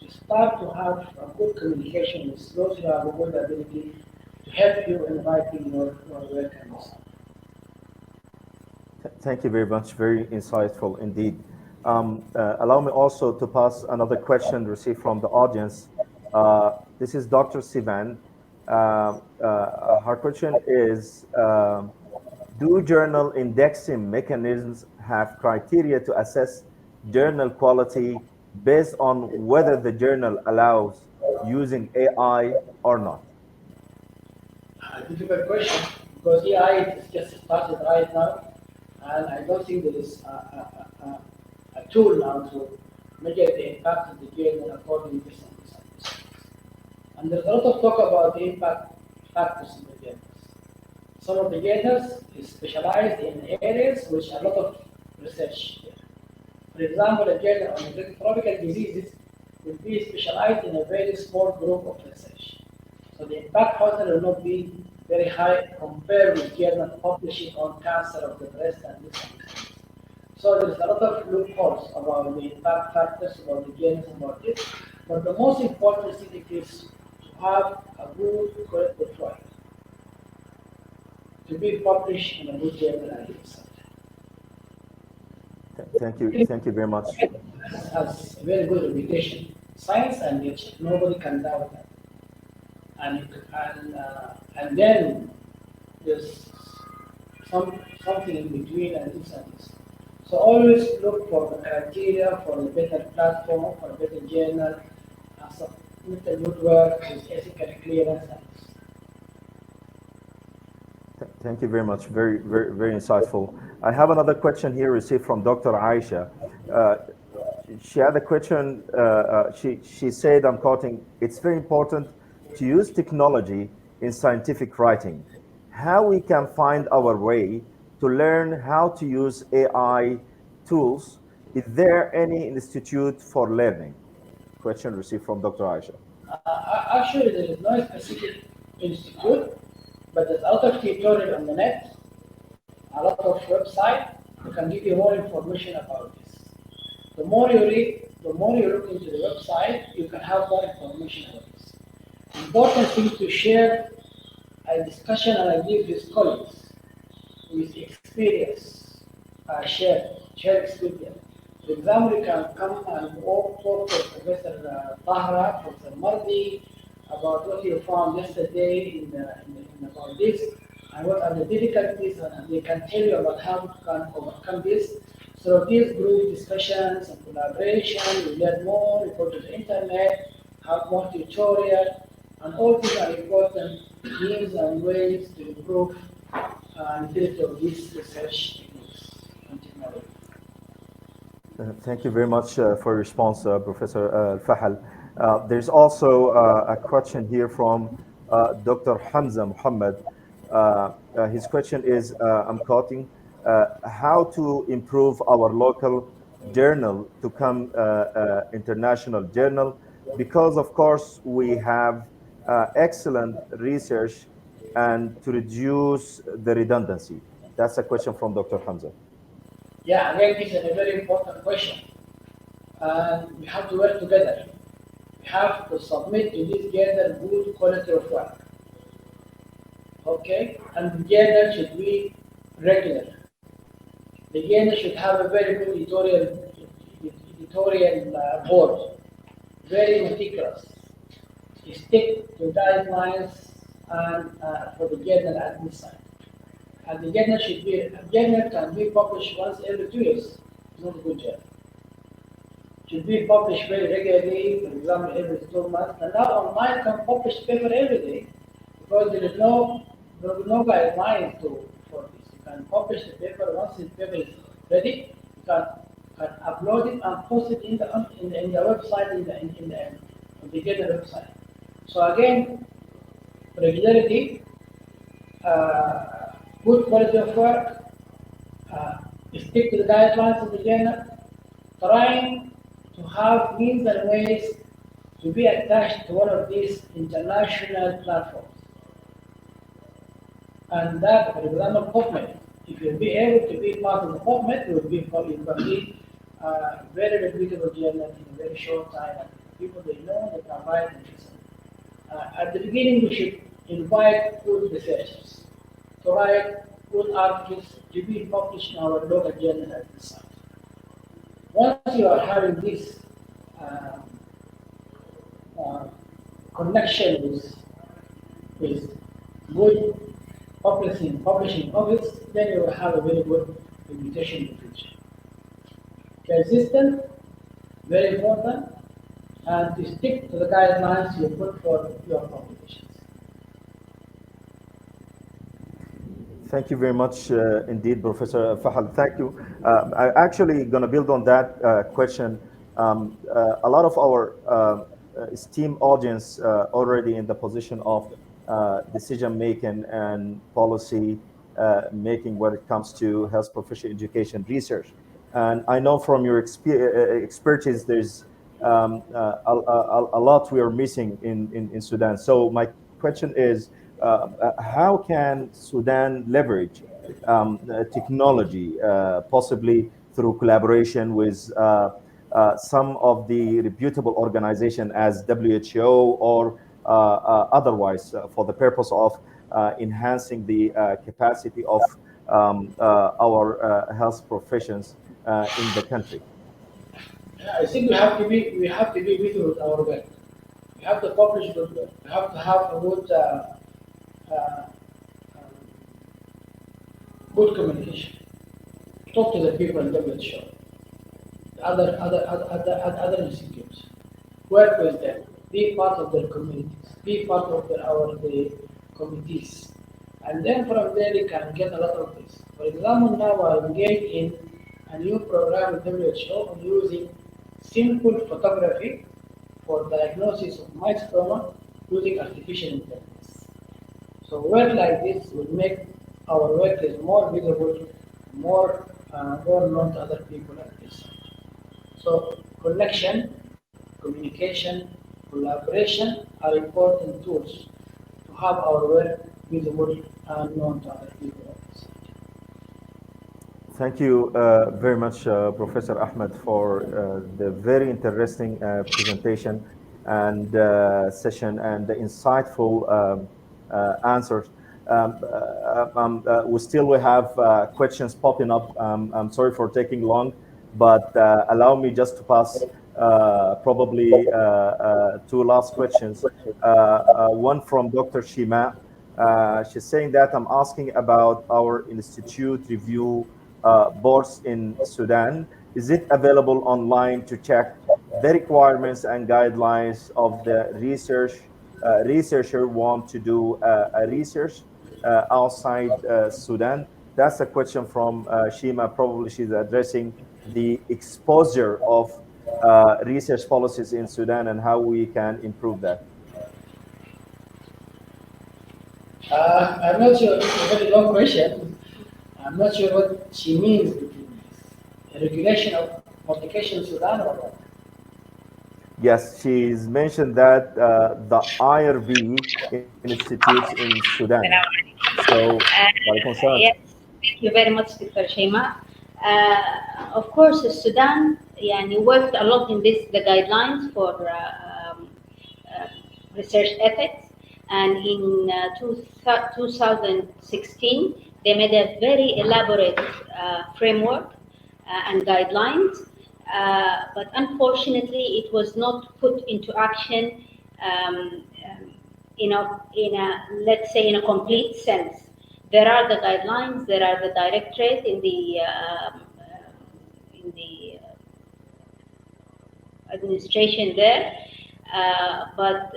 to start to have a good communication with those who have a good ability to help you in writing your work and so on. Thank you very much. Very insightful indeed. Allow me also to pass another question received from the audience. This is Dr. Sivan. Her question is, do journal indexing mechanisms have criteria to assess journal quality based on whether the journal allows using AI or not? A difficult question because AI is just started right now, and I don't think there is a tool now to measure the impact of the journal according to this. And there's a lot of talk about the impact factors in the journals. Some of the journals is specialized in areas which a lot of research there. For example, a journal on tropical diseases will be specialized in a very small group of research. So the impact factor will not be very high compared with journal publishing on cancer of the breast and this kind of things. So there's a lot of loopholes about the impact factors, about the journals, about this. But the most important thing is to have a good corrective trial, to be published in a good journal and this. Thank you very much. Has a very good reputation, science and nature. Nobody can doubt that. And then there's something in between and this and this. So always look for the criteria for a better platform, for a better journal, submit a good work with ethical clearance. Thank you very much. Very, very, very insightful. I have another question here received from Dr. Aisha. She had a question. She said, I'm quoting, it's very important to use technology in scientific writing. How we can find our way to learn how to use AI tools? Is there any institute for learning? Question received from Dr. Aisha. Actually, there is no specific institute, but there's a lot of tutorial on the net, a lot of website who can give you more information about this. The more you read, the more you look into the website, you can have more information about this. Important thing to share a discussion and idea with colleagues with experience, share experience. For example, you can come and talk to Professor Tahra, Professor Mardi, about what you found yesterday in about this, and what are the difficulties, and they can tell you about how you can overcome this. So these group discussions and collaboration, you learn more, you go to the internet, have more tutorial, and all these are important means and ways to improve the utility of these research techniques and technology. Thank you very much for your response, Professor Fahal. There's also a question here from Dr. Hamza Muhammad. His question is, I'm quoting, how to improve our local journal to become international journal, because of course we have excellent research and to reduce the redundancy. That's a question from Dr. Hamza. Yeah, again, this is a very important question. And we have to work together. We have to submit to this journal good quality of work. Okay? And the journal should be regular. The journal should have a very good editorial board, very meticulous. You stick to guidelines and for the journal at this time. And the journal can be published once every 2 years. It's not a good journal. It should be published very regularly, for example, every 2 months. And now online can publish paper every day because there is no there will be no guidelines for this. You can publish the paper once the paper is ready. You can upload it and post it in the website in the Gather website. So again, regularity, good quality of work, uh, stick to the guidelines of the journal, trying to have means and ways to be attached to one of these international platforms. And that, for example, PubMed. If you'll be able to be part of the PubMed, you will be probably very reputable journal in a very short time. And people they know, they can write and listen. At the beginning, we should invite good researchers to write good articles to be published in our local journal at the site. Once you are having this uh, uh, connection with good publishing office, then you will have a very good reputation in the future. Consistent, very important, and to stick to the guidelines you put for your publications. Thank you very much indeed, Professor Fahad. Thank you. I'm actually going to build on that question. A lot of our esteemed audience already in the position of decision making and policy making when it comes to health professional education research. And I know from your expertise, there's a lot we are missing in Sudan. So my question is, how can Sudan leverage technology, possibly through collaboration with some of the reputable organizations as WHO or otherwise for the purpose of enhancing the capacity of our health professions in the country? I think we have to be busy with our work. We have to publish good work. We have to have a uh, good communication. Talk to the people in WHO, other institutes. Work with them. Be part of their communities. Be part of the committees. And then from there you can get a lot of this. For example, now I'm engaged in a new program with WHO on using simple photography for diagnosis of myxoma using artificial intelligence. So work like this will make our work is more visible, more known to other people like this. So connection, communication, collaboration are important tools to have our work visible and known to other people like this. Thank you very much, Professor Ahmed, for the very interesting presentation and session and the insightful answers. We still will have questions popping up. I'm sorry for taking long, but allow me just to pass probably two last questions. One from Dr. Shima. She's saying that I'm asking about our institute review boards in Sudan. Is it available online to check the requirements and guidelines of the researcher want to do a research outside Sudan? That's a question from Shima. Probably she's addressing the exposure of research policies in Sudan and how we can improve that. I'm not sure. It's a very long question. I'm not sure what she means with this. Regulation of publication in Sudan or what? Yes, she's mentioned that the IRB institutes in Sudan. So, walaikum salam. Yes, thank you very much, Dr. Shema. Of course, Sudan worked a lot in the guidelines for research ethics, and in 2016 they made a very elaborate framework and guidelines, but unfortunately it was not put into action in a let's say in a complete sense. There are the guidelines, there are the directorate in the administration there, but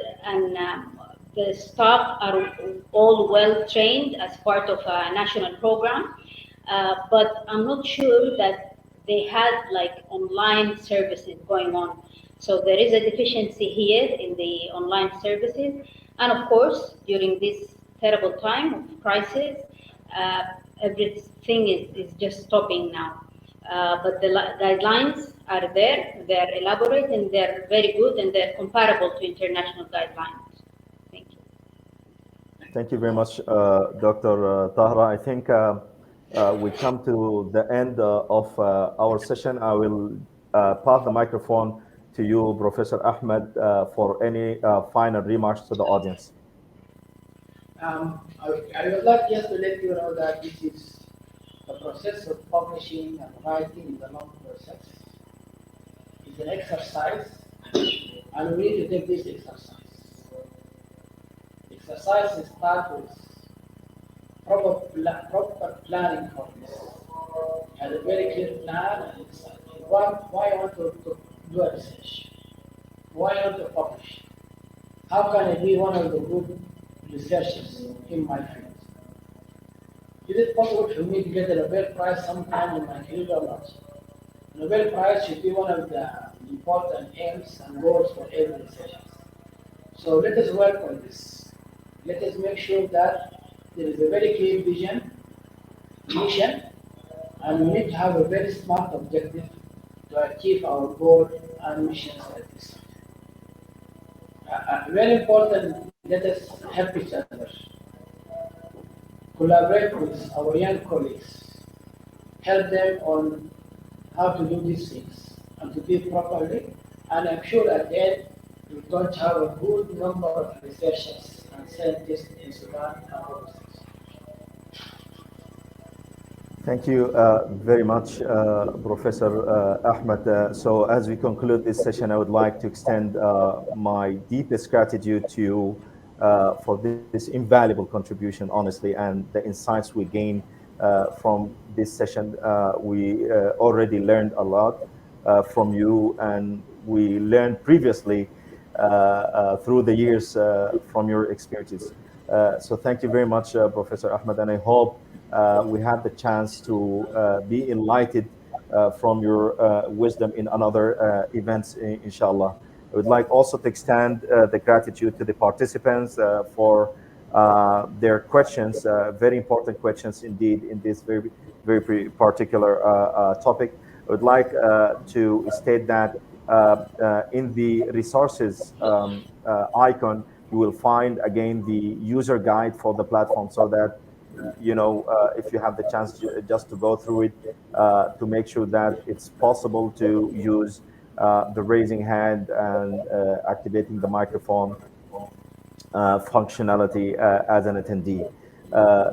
the staff are all well trained as part of a national program, but I'm not sure that they had like online services going on. So there is a deficiency here in the online services, and of course during this terrible time of crisis, uh, everything is just stopping now. But the guidelines are there, they're elaborate, and they're very good, and they're comparable to international guidelines. Thank you. Thank you very much, Dr. Tahra. I think we come to the end of our session. I will pass the microphone to you, Professor Ahmed, for any final remarks to the audience. I would like just to let you know that this is the process of publishing and writing is a long process. It's an exercise, and we need to take this exercise. Exercise starts with proper planning for this. Have a very clear plan and insight. Why I want to do a research? Why I want to publish? How can I be one of the good researchers in my field? Is it possible for me to get a Nobel Prize sometime in my career or not? Nobel Prize should be one of the important aims and goals for every researcher. So let us work on this. Let us make sure that there is a very clear vision, mission, and we need to have a very smart objective to achieve our goal and missions at this time. Very important, let us help each other. Collaborate with our young colleagues. Help them on how to do these things and to do it properly. And I'm sure at the end, we're going to have a good number of researchers and scientists in Sudan and overseas. Thank you very much, Professor Ahmed. So as we conclude this session, I would like to extend my deepest gratitude to you for this invaluable contribution, honestly, and the insights we gained from this session. We already learned a lot from you, and we learned previously through the years from your experiences. So thank you very much, Professor Ahmed, and I hope we had the chance to be enlightened from your wisdom in another events, inshallah. I would like also to extend the gratitude to the participants for their questions, very important questions indeed in this very particular topic. I would like to state that in the resources icon, you will find again the user guide for the platform, so that if you have the chance just to go through it to make sure that it's possible to use the raising hand and activating the microphone functionality as an attendee.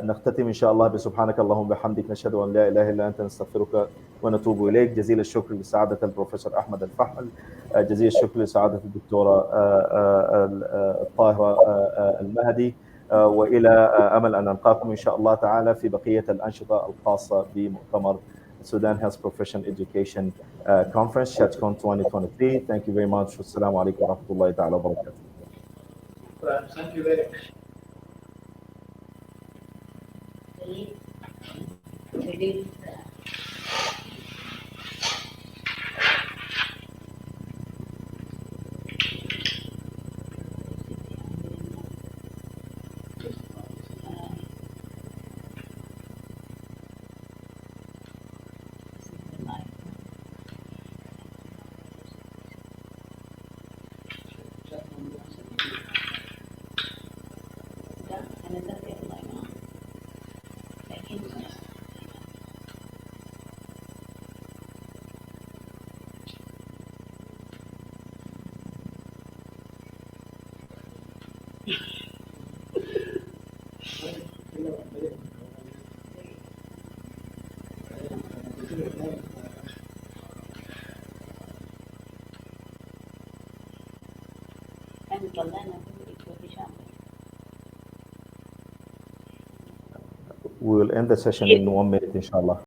نختتم إن شاء الله بسبحانك اللهم وبحمدك نشهد أن لا إله إلا أنت نستغفرك ونتوب إليك. جزيل الشكر لسعادة البروفيسور أحمد الفحل، جزيل الشكر لسعادة الدكتورة الطاهرة المهدي، وإلى أمل أن نلقاكم إن شاء الله تعالى في بقية الأنشطة الخاصة بمؤتمر Sudan Health Professional Education Conference SHATCON 2023. Thank you very much. والسلام عليكم ورحمة الله تعالى وبركاته. Thank you very much. Release, We will end the session in 1 minute, inshallah.